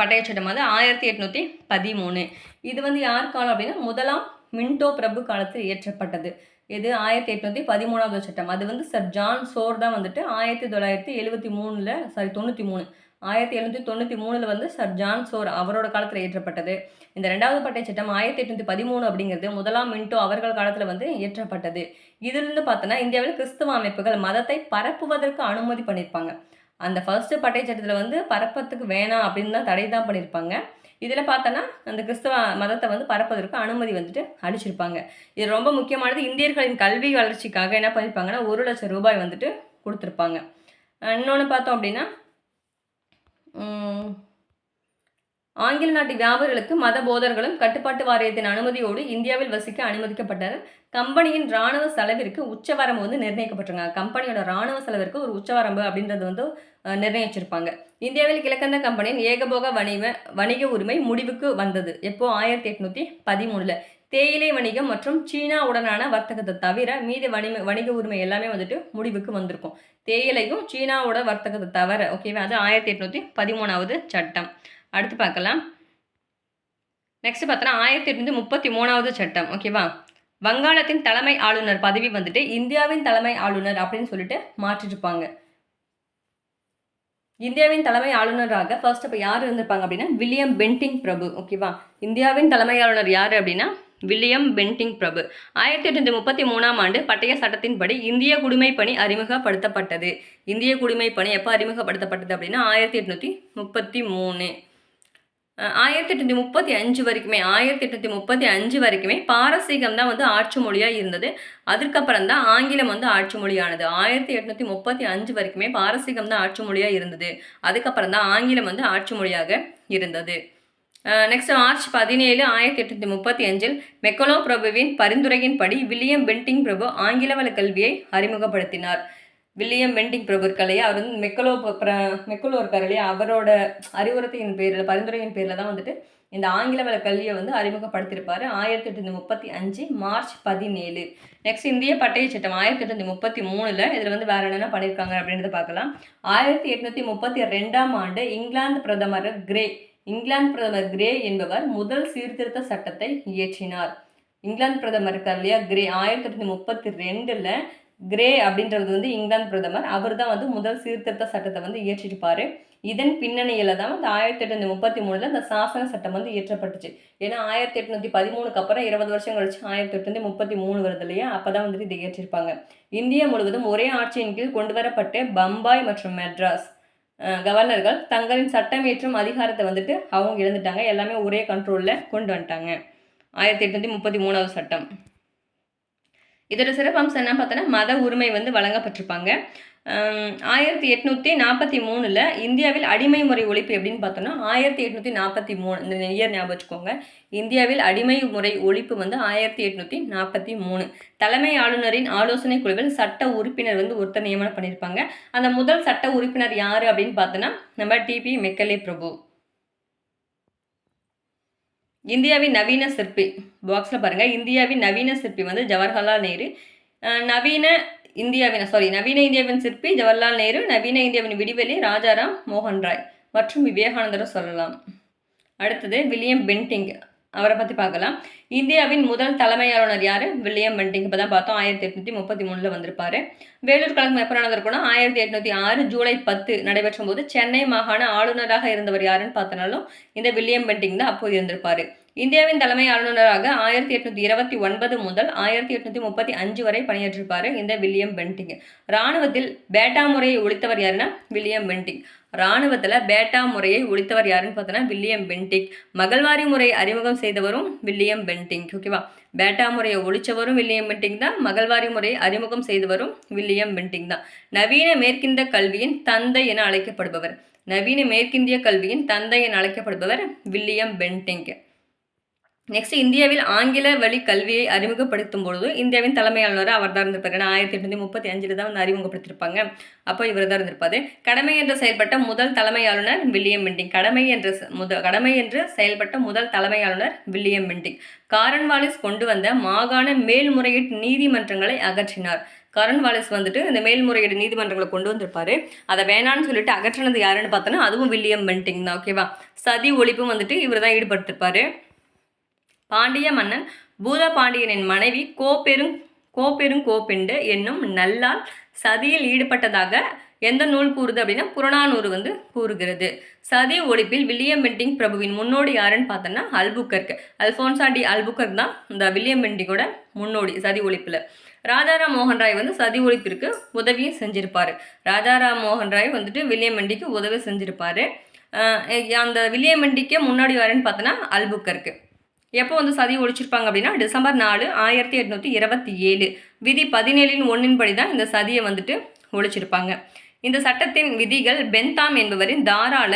பட்டய சட்டம் வந்து 1813. இது வந்து யார் காலம் அப்படின்னா முதலாம் மின்டோ பிரபு காலத்தில் இயற்றப்பட்டது. இது 1813 சட்டம். அது வந்து சர் ஜான் ஷோர் தான் வந்துட்டு 1793 வந்து சர் ஜான் ஷோர் அவரோட காலத்தில் இயற்றப்பட்டது. இந்த 2வது பட்டய சட்டம் 1813 அப்படிங்கிறது முதலாம் மின்டோ அவர்கள் காலத்தில் வந்து இயற்றப்பட்டது. இதிலிருந்து பார்த்தோன்னா இந்தியாவில் கிறிஸ்தவ அமைப்புகள் மதத்தை பரப்புவதற்கு அனுமதி பண்ணியிருப்பாங்க. அந்த ஃபர்ஸ்ட் பட்டய சட்டத்தில் வந்து பரப்பத்துக்கு வேணாம் அப்படின்னு தான் தடை தான் பண்ணியிருப்பாங்க. இதில் பார்த்தோன்னா அந்த கிறிஸ்தவ மதத்தை வந்து பரப்பதற்கு அனுமதி வந்துட்டு அளிச்சிருப்பாங்க. இது ரொம்ப முக்கியமானது. இந்தியர்களின் கல்வி வளர்ச்சிக்காக என்ன பண்ணியிருப்பாங்கன்னா 1 லட்சம் ரூபாய் வந்துட்டு கொடுத்துருப்பாங்க. இன்னொன்று பார்த்தோம் அப்படின்னா ஆங்கில நாட்டு வியாபாரிகளுக்கு மத போதர்களும் கட்டுப்பாட்டு வாரியத்தின் அனுமதியோடு இந்தியாவில் வசிக்க அனுமதிக்கப்பட்டனர். கம்பெனியின் இராணுவ செலவிற்கு உச்சவரம்பு வந்து நிர்ணயிக்கப்பட்டிருக்காங்க. கம்பெனியோட இராணுவ செலவிற்கு ஒரு உச்சவரம்பு அப்படின்றது வந்து நிர்ணயிச்சிருப்பாங்க. இந்தியாவில் கிழக்கந்த கம்பெனியின் ஏகபோக வணிக உரிமை முடிவுக்கு வந்தது. எப்போ 1813. தேயிலை வணிகம் மற்றும் சீனாவுடனான வர்த்தகத்தை தவிர மீது வணிக உரிமை எல்லாமே வந்துட்டு முடிவுக்கு வந்திருக்கும். தேயிலையும் சீனாவோட வர்த்தகத்தை தவிர. ஓகேவா, அது 1813 சட்டம். அடுத்து பார்க்கலாம். நெக்ஸ்ட் பார்த்தோன்னா 1833 சட்டம். ஓகேவா, வங்காளத்தின் தலைமை ஆளுநர் பதவி வந்துட்டு இந்தியாவின் தலைமை ஆளுநர் அப்படின்னு சொல்லிட்டு மாற்றிருப்பாங்க. இந்தியாவின் தலைமை ஆளுநராக ஃபர்ஸ்ட் இப்போ யார் இருந்திருப்பாங்க அப்படின்னா வில்லியம் பென்டிங் பிரபு. ஓகேவா, இந்தியாவின் தலைமை ஆளுநர் யார் அப்படின்னா வில்லியம் பென்டிங் பிரபு. 1833 பட்டய சட்டத்தின்படி இந்திய குடிமைப்பணி அறிமுகப்படுத்தப்பட்டது. இந்திய குடிமைப்பணி எப்போ அறிமுகப்படுத்தப்பட்டது அப்படின்னா 1833. 1835 வரைக்குமே பாரசீகம் தான் வந்து ஆட்சி மொழியாக இருந்தது. அதுக்கப்புறம் தான் ஆங்கிலம் வந்து ஆட்சி மொழியானது. 1835 வரைக்குமே பாரசீகம் தான் ஆட்சி மொழியாக இருந்தது. அதுக்கப்புறம் தான் ஆங்கிலம் வந்து ஆட்சி மொழியாக இருந்தது. நெக்ஸ்ட் மார்ச் 17, 1835 மெக்கலோ பிரபுவின் பரிந்துரையின்படி வில்லியம் பென்டிங் பிரபு ஆங்கில வழி கல்வியை அறிமுகப்படுத்தினார். வில்லியம் பென்டிங் பிரபு இருக்காலையா, அவர் வந்து மெக்கலோ இருக்கார் இல்லையா, அவரோட அறிவுறுத்தியின் பேரில் பரிந்துரையின் பேரில் தான் வந்துட்டு இந்த ஆங்கில வழி கல்வியை வந்து அறிமுகப்படுத்தியிருப்பார். 1835 மார்ச் 17. நெக்ஸ்ட் இந்திய பட்டய சட்டம் 1833. இதில் வந்து வேறு என்னென்ன பண்ணியிருக்காங்க அப்படின்றத பார்க்கலாம். 1832 இங்கிலாந்து பிரதமர் கிரே என்பவர் முதல் சீர்திருத்த சட்டத்தை இயற்றினார். இங்கிலாந்து பிரதமர் இருக்கார் இல்லையா கிரே, 1832 கிரே அப்படின்றது வந்து இங்கிலாந்து பிரதமர். அவர் தான் வந்து முதல் சீர்திருத்த சட்டத்தை வந்து இயற்றிருப்பார். இதன் பின்னணியில் தான் வந்து 1833 இந்த சாசன சட்டம் வந்து இயற்றப்பட்டுச்சு. ஏன்னா 1813 அப்புறம் 20 வருஷம் கழிச்சு 1833 வருது இல்லையா, அப்போ தான் வந்துட்டு இதை இயற்றிருப்பாங்க. இந்தியா முழுவதும் ஒரே ஆட்சியின் கீழ் கொண்டு வரப்பட்ட பம்பாய் மற்றும் மெட்ராஸ் கவர்னர்கள் தங்களின் சட்டம் இயற்றும் அதிகாரத்தை வந்துட்டு அவங்க இழந்துட்டாங்க. எல்லாமே ஒரே கண்ட்ரோலில் கொண்டு வந்துட்டாங்க. 1833 சட்டம். இதோட சிறப்பம்சம் என்ன பார்த்தோன்னா மத உரிமை வந்து வழங்கப்பட்டிருப்பாங்க. 1843 இந்தியாவில் அடிமை முறை ஒழிப்பு எப்படின்னு பார்த்தோன்னா 1843 இந்த இயர் ஞாபகம் வச்சுக்கோங்க. இந்தியாவில் அடிமை முறை ஒழிப்பு வந்து 1843. தலைமை ஆளுநரின் ஆலோசனை குழுவில் சட்ட உறுப்பினர் வந்து ஒருத்தர் நியமனம் பண்ணியிருப்பாங்க. அந்த முதல் சட்ட உறுப்பினர் யார் அப்படின்னு பார்த்தோன்னா நம்ம டிபி மெக்கலே பிரபு. இந்தியாவின் நவீன சிற்பி பாக்ஸில் பாருங்கள். இந்தியாவின் நவீன சிற்பி வந்து ஜவஹர்லால் நேரு. நவீன இந்தியாவின் சிற்பி ஜவஹர்லால் நேரு. நவீன இந்தியாவின் விடிவெளி ராஜாராம் மோகன் ராய் மற்றும் விவேகானந்தரும் சொல்லலாம். அடுத்தது வில்லியம் பென்டிங், அவரை பற்றி பார்க்கலாம். இந்தியாவின் முதல் தலைமை ஆளுநர் யார்? William Bentinck. இப்போ தான் பார்த்தோம் 1833 வந்திருப்பார். வேலூர் கழகம் எப்போ நடந்திருக்குன்னா 1806 ஜூலை 10 நடைபெற்ற போது சென்னை மாகாண ஆளுநராக இருந்தவர் யாருன்னு பார்த்தனாலும் இந்த வில்லியம் பென்டிங் தான் அப்போது இருந்திருப்பார். இந்தியாவின் தலைமை ஆளுநராக 1829 முதல் 1835 வரை பணியாற்றிருப்பார் இந்த வில்லியம் பென்டிங். இராணுவத்தில் பேட்டா முறையை ஒழித்தவர் யாருன்னா வில்லியம் பென்டிங். இராணுவத்தில் பேட்டா முறையை ஒழித்தவர் யாருன்னு பார்த்தோன்னா வில்லியம் பென்டிங். மகள்வாரி முறை அறிமுகம் செய்தவரும் வில்லியம் பென்டிங். ஓகேவா, பேட்டா முறையை ஒழிச்சவரும் வில்லியம் பென்டிங் தான். மகள்வாரி முறையை அறிமுகம் செய்தவரும் வில்லியம் பென்டிங் தான். நவீன மேற்கிந்திய கல்வியின் தந்தை என அழைக்கப்படுபவர் வில்லியம் பென்டிங். நெக்ஸ்ட், இந்தியாவில் ஆங்கில வழி கல்வியை அறிமுகப்படுத்தும் பொழுது இந்தியாவின் தலைமை ஆளுநர் அவர் தான் இருந்திருப்பார். ஏன்னா 1835 தான் வந்து அறிமுகப்படுத்தியிருப்பாங்க. அப்போ இவர் தான் இருந்திருப்பார். கடமை என்று செயல்பட்ட முதல் தலைமை ஆளுநர் வில்லியம் பென்டிங். கடமை என்று செயல்பட்ட முதல் தலைமை ஆளுநர் வில்லியம் பென்டிங். காரன்வாலிஸ் கொண்டு வந்த மாகாண மேல்முறையீட்டு நீதிமன்றங்களை அகற்றினார். காரன்வாலிஸ் வந்துட்டு இந்த மேல்முறையீடு நீதிமன்றங்களை கொண்டு வந்திருப்பாரு. அதை வேணான்னு சொல்லிட்டு அகற்றினது யாருன்னு பார்த்தோன்னா அதுவும் வில்லியம் பென்டிங் தான். ஓகேவா, சதி ஒழிப்பும் வந்துட்டு இவர் தான் ஈடுபடுத்திருப்பாரு. பாண்டிய மன்னன் பூதபாண்டியனின் மனைவி கோப்பெருங்கோப்பெண்டு என்னும் நல்லால் சதியில் ஈடுபட்டதாக எந்த நூல் கூறுது அப்படின்னா புறநானூறு வந்து கூறுகிறது. சதி ஒழிப்பில் வில்லியம் பென்டிங் பிரபுவின் முன்னோடி யாருன்னு பார்த்தோன்னா அல்புக்கர்க். அல்ஃபோன்சா டி அல்புக்கர்க் தான் இந்த வில்லியம் பென்டிங்கோட முன்னோடி சதி ஒழிப்பில். ராஜாராம் மோகன் ராய் வந்து சதி ஒழிப்பிற்கு உதவியும் செஞ்சிருப்பார். ராஜாராம் மோகன் ராய் வந்துட்டு வில்லியம் பென்டிங்க்கு உதவி செஞ்சிருப்பார். அந்த வில்லியம் பென்டிங்கே முன்னாடி யாருன்னு பார்த்தோன்னா அல்புக்கர்க். எப்போ வந்து சதி ஒழிச்சிருப்பாங்க அப்படின்னா டிசம்பர் 4, 1827 விதி 17(1) படி தான் இந்த சதியை வந்துட்டு ஒழிச்சிருப்பாங்க. இந்த சட்டத்தின் விதிகள் பென்தாம் என்பவரின் தாராள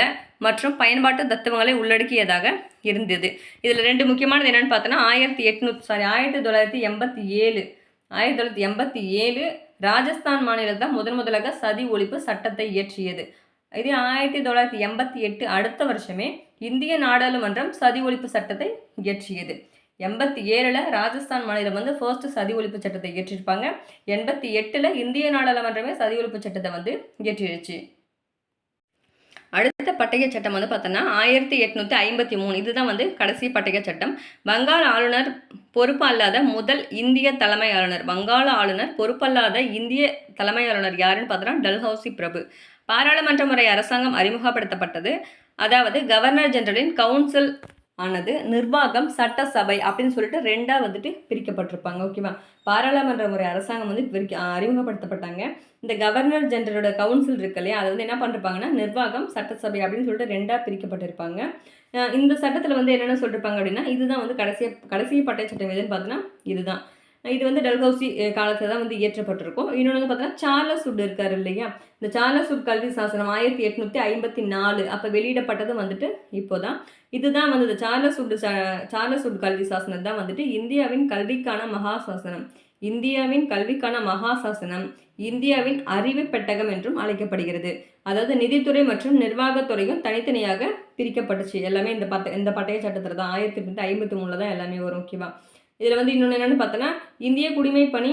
மற்றும் பயன்பாட்டு தத்துவங்களை உள்ளடக்கியதாக இருந்தது. இதில் 2 முக்கியமானது என்னென்னு பார்த்தோன்னா 1987 ராஜஸ்தான் மாநிலத்தில் முதலாக சதி ஒழிப்பு சட்டத்தை இயற்றியது. இது 1988 அடுத்த வருஷமே இந்திய நாடாளுமன்றம் சதி ஒழிப்பு சட்டத்தை இயற்றியது. 87 ராஜஸ்தான் மாநிலம் வந்து ஃபர்ஸ்ட் சதி ஒழிப்பு சட்டத்தை இயற்றிருப்பாங்க. 88 இந்திய நாடாளுமன்றமே சதி ஒழிப்பு சட்டத்தை வந்து இயற்றிடுச்சு. அடுத்த பட்டய சட்டம் வந்து பார்த்தோன்னா 1853. இதுதான் வந்து கடைசி பட்டய சட்டம். வங்காள ஆளுநர் பொறுப்பு அல்லாத முதல் இந்திய தலைமை ஆளுநர். வங்காள ஆளுநர் பொறுப்பல்லாத இந்திய தலைமை ஆளுநர் யாருன்னு பார்த்தோன்னா டல்ஹௌசி பிரபு. பாராளுமன்ற முறை அரசாங்கம் அறிமுகப்படுத்தப்பட்டது. அதாவது கவர்னர் ஜெனரலின் கவுன்சில் ஆனது நிர்வாகம் சட்டசபை அப்படின்னு சொல்லிட்டு 2ஆக வந்துட்டு பிரிக்கப்பட்டிருப்பாங்க. ஓகேவா, பாராளுமன்ற முறை அரசாங்கம் வந்து அறிமுகப்படுத்தப்பட்டாங்க. இந்த கவர்னர் ஜெனரலோட கவுன்சில் இருக்கு இல்லையா, அதை வந்து என்ன பண்ணிருப்பாங்கன்னா நிர்வாகம் சட்டசபை அப்படின்னு சொல்லிட்டு 2ஆக பிரிக்கப்பட்டிருப்பாங்க. இந்த சட்டத்தில் வந்து என்னென்ன சொல்லியிருப்பாங்க அப்படின்னா இதுதான் வந்து கடைசி பட்டய சட்டம் எதுன்னு பார்த்தோன்னா இதுதான். இது வந்து டல்ஹௌசி காலத்தில் தான் வந்து இயற்றப்பட்டிருக்கும். இன்னொன்று வந்து பார்த்தோன்னா சார்லஸ் வுட் இருக்கார் இல்லையா, இந்த சார்லஸ் வுட் கல்வி சாசனம் 1854 அப்போ வெளியிடப்பட்டது வந்துட்டு இப்போ தான். இதுதான் வந்து இந்த சார்லஸ் வுட் கல்வி சாசனம் தான் வந்துட்டு இந்தியாவின் கல்விக்கான மகா சாசனம், இந்தியாவின் அறிவு பெட்டகம் என்றும் அழைக்கப்படுகிறது. அதாவது நிதித்துறை மற்றும் நிர்வாகத்துறையும் தனித்தனியாக பிரிக்கப்பட்டுச்சு. எல்லாமே இந்த பட்டய சட்டத்தில் தான் 1853 தான் எல்லாமே வரும். ஓகேவா, இதில் வந்து இன்னொன்று என்னென்னு பார்த்தோன்னா இந்திய குடிமைப்பணி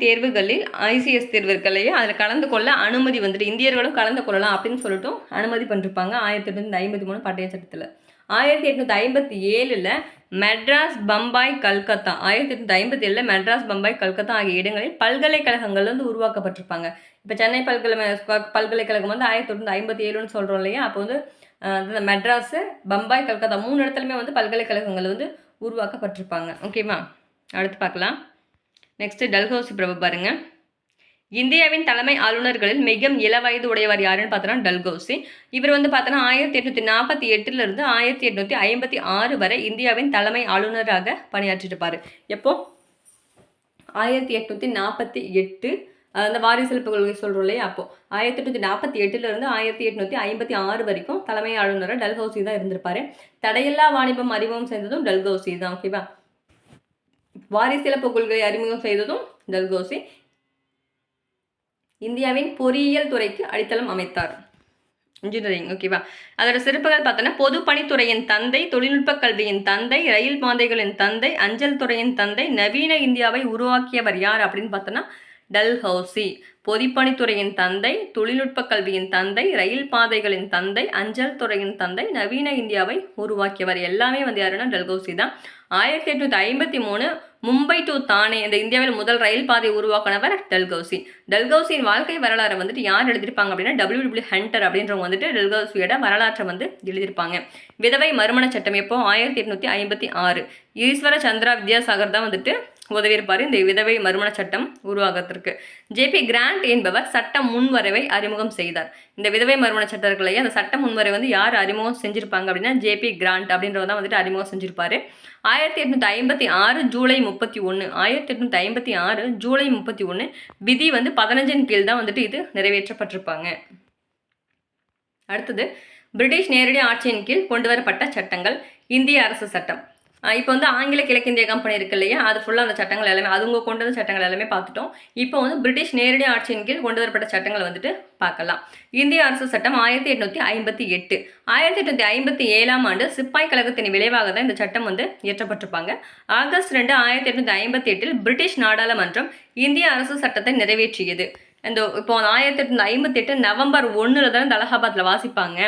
தேர்வுகளில் ICS தேர்வு இருக்கு இல்லையா, அதில் கலந்து கொள்ள அனுமதி வந்துட்டு இந்தியர்களும் கலந்து கொள்ளலாம் அப்படின்னு சொல்லிட்டும் அனுமதி பண்ணிருப்பாங்க 1853 பட்டய சட்டத்தில். 1857 மெட்ராஸ், பம்பாய், கல்கத்தா 1857 மெட்ராஸ், பம்பாய், கல்கத்தா ஆகிய இடங்களில் பல்கலைக்கழகங்கள் வந்து உருவாக்கப்பட்டிருப்பாங்க. இப்போ சென்னை பல்கலைக்கழகம் வந்து 1857 சொல்கிறோம் இல்லையா, அப்போ வந்து மெட்ராஸு, பம்பாய், கல்கத்தா 3 இடத்துலையுமே வந்து பல்கலைக்கழகங்கள் வந்து உருவாக்கப்பட்டிருப்பாங்க. ஓகேவா, அடுத்து பார்க்கலாம். நெக்ஸ்ட்டு டல்ஹௌசி பிரபு பாருங்கள். இந்தியாவின் தலைமை ஆளுநர்களில் மிக இளவயது உடையவர் யாருன்னு பார்த்தோன்னா டல்கௌசி. இவர் வந்து பார்த்தோன்னா 1848 1856 வரை இந்தியாவின் தலைமை ஆளுநராக பணியாற்றிருப்பார். எப்போ 1848 அந்த வாரிசு கொள்கை சொல்கிறோம் இல்லையா, அப்போ 1848 1856 வரைக்கும் தலைமை ஆளுநராக டல்ஹௌசி தான் இருந்திருப்பாரு. தடையில்லா வாணிபம் அறிமுகம் செய்ததும் டல்ஹௌசி தான். ஓகேவா, வாரிசிலப்பு கொள்கை அறிமுகம் செய்ததும் டல்ஹௌசி. இந்தியாவின் பொறியியல் துறைக்கு அடித்தளம் அமைத்தார். இன்ஜினியரிங். ஓகேவா, அதோட சிறப்புகள் பார்த்தோன்னா பொதுப்பணித்துறையின் தந்தை, தொழில்நுட்ப கல்வியின் தந்தை, ரயில் பாதைகளின் தந்தை, அஞ்சல் துறையின் தந்தை, நவீன இந்தியாவை உருவாக்கியவர் யார் அப்படின்னு பார்த்தோன்னா டல்ஹௌசி. பொதுப்பணித்துறையின் தந்தை, தொழில்நுட்ப கல்வியின் தந்தை, ரயில் பாதைகளின் தந்தை, அஞ்சல் துறையின் தந்தை, நவீன இந்தியாவை உருவாக்கியவர் எல்லாமே வந்து யாருன்னா டல்ஹௌசி தான். 1853 மும்பை டு தானே இந்த இந்தியாவில் முதல் ரயில் பாதை உருவாக்கினவர் டல்ஹௌசி. டல்ஹௌசியின் வாழ்க்கை வரலாறை வந்துட்டு யார் எழுதியிருப்பாங்க அப்படின்னா டபிள்யூ ஹண்டர் அப்படின்றவங்க வந்துட்டு டல்ஹௌசியோட வரலாற்றை வந்து எழுதியிருப்பாங்க. விதவை மறுமண சட்டம் எப்போ 1856 ஈஸ்வர சந்திரா வித்யாசாகர் தான் வந்துட்டு உதவியிருப்பார் இந்த விதவை மறுமண சட்டம் உருவாகத்திற்கு. ஜேபி கிராண்ட் என்பவர் சட்ட முன்வரைவை அறிமுகம் செய்தார். இந்த விதவை மறுமண சட்டம் இருக்கு இல்லையா, அந்த சட்ட முன்வரை வந்து யார் அறிமுகம் செஞ்சிருப்பாங்க அப்படின்னா ஜேபி கிராண்ட் அப்படின்றவர் தான் வந்துட்டு அறிமுகம் செஞ்சிருப்பாரு. 1856 ஜூலை 31 1856 ஜூலை 31 விதி வந்து 15 கீழ் தான் வந்துட்டு இது நிறைவேற்றப்பட்டிருப்பாங்க. அடுத்தது பிரிட்டிஷ் நேரடி ஆட்சியின் கீழ் கொண்டு வரப்பட்ட சட்டங்கள். இந்திய அரசு சட்டம். இப்போ வந்து ஆங்கில கிழக்கிந்திய கம்பெனி இருக்கு இல்லையா, அது ஃபுல்லாக அந்த சட்டங்கள் எல்லாமே அதுங்க கொண்டு வந்த சட்டங்கள் எல்லாமே பார்த்துட்டோம். இப்போ வந்து பிரிட்டிஷ் நேரடி ஆட்சியின் கீழ் கொண்டு வரப்பட்ட சட்டங்களை வந்துட்டு பார்க்கலாம். இந்திய அரசு சட்டம் 1858 1857 ஆண்டு சிப்பாய் கழகத்தின் விளைவாக தான் இந்த சட்டம் வந்து இயற்றப்பட்டிருப்பாங்க. ஆகஸ்ட் 2 1858 பிரிட்டிஷ் நாடாளுமன்றம் இந்திய அரசு சட்டத்தை நிறைவேற்றியது. இந்த இப்போ 1858 நவம்பர் 1 தான் இந்த அலகாபாத்தில் வாசிப்பாங்க.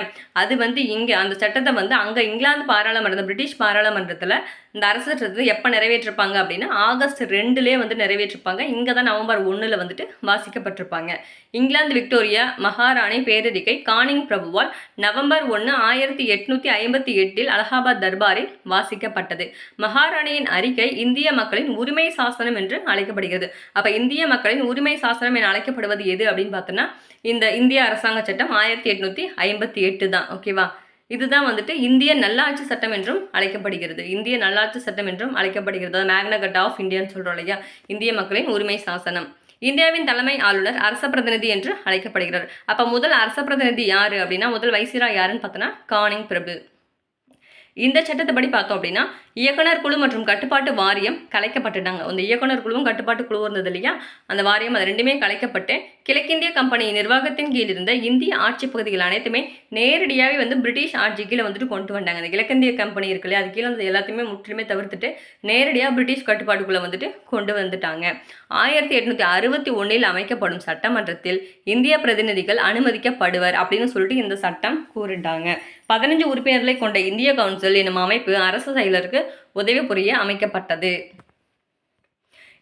அது வந்து இங்கே அந்த சட்டத்தை வந்து அங்கே இங்கிலாந்து பாராளுமன்றம் பிரிட்டிஷ் பாராளுமன்றத்தில் இந்த அரசு சட்டத்தை எப்போ நிறைவேற்றிருப்பாங்க அப்படின்னா ஆகஸ்ட் 2 வந்து நிறைவேற்றிருப்பாங்க. இங்கே தான் நவம்பர் 1 வந்துட்டு வாசிக்கப்பட்டிருப்பாங்க. இங்கிலாந்து விக்டோரியா மகாராணி பேரறிக்கை கானிங் பிரபுவால் நவம்பர் 1 1858 அலகாபாத் தர்பாரில் வாசிக்கப்பட்டது. மகாராணியின் அறிக்கை இந்திய மக்களின் உரிமை சாசனம் என்று அழைக்கப்படுகிறது. அப்போ இந்திய மக்களின் உரிமை சாசனம் என அழைக்கப்படுவது எது அப்படின்னு பார்த்தோன்னா இந்த இந்திய அரசாங்க சட்டம் 1858 தான். ஓகேவா, இதுதான் வந்துட்டு இந்திய நல்லாட்சி சட்டம் என்றும் அழைக்கப்படுகிறது. இந்திய நல்லாட்சி சட்டம் என்றும் அழைக்கப்படுகிறது. மேக்னா கார்ட்டா ஆஃப் இந்தியான்னு சொல்கிறோம் இல்லையா, இந்திய மக்களின் உரிமை சாசனம். இந்தியாவின் தலைமை ஆளுநர் அரச பிரதிநிதி என்று அழைக்கப்படுகிறார். அப்போ முதல் அரச பிரதிநிதி யார் அப்படின்னா முதல் வைசிராய் யாருன்னு பார்த்தோன்னா கானிங் பிரபு. இந்த சட்டத்தைப்படி பார்த்தோம் அப்படின்னா இயக்குனர் குழு மற்றும் கட்டுப்பாட்டு வாரியம் கலைக்கப்பட்டுட்டாங்க. அந்த இயக்குனர் குழுவும் கட்டுப்பாட்டு குழு இருந்தது இல்லையா, அந்த வாரியம் அது ரெண்டுமே கலைக்கப்பட்டு கிழக்கிந்திய கம்பெனி நிர்வாகத்தின் கீழ் இருந்த இந்திய ஆட்சி பகுதிகள் அனைத்துமே நேரடியாகவே வந்து பிரிட்டிஷ் ஆட்சி கீழே வந்துட்டு கொண்டு வந்தாங்க. அந்த கிழக்கிந்திய கம்பெனி இருக்கு இல்லையா, அது கீழே வந்து எல்லாத்தையுமே முற்றிலுமே தவிர்த்துட்டு நேரடியாக பிரிட்டிஷ் கட்டுப்பாட்டுக்குள்ளே வந்துட்டு கொண்டு வந்துட்டாங்க. 1861 அமைக்கப்படும் சட்டமன்றத்தில் இந்திய பிரதிநிதிகள் அனுமதிக்கப்படுவர் அப்படின்னு சொல்லிட்டு இந்த சட்டம் கூறிட்டாங்க. 15 உறுப்பினர்களை கொண்ட இந்திய கவுன்சில் எனும் அமைப்பு அரசு செயலருக்கு உதவி புரிய அமைக்கப்பட்டது.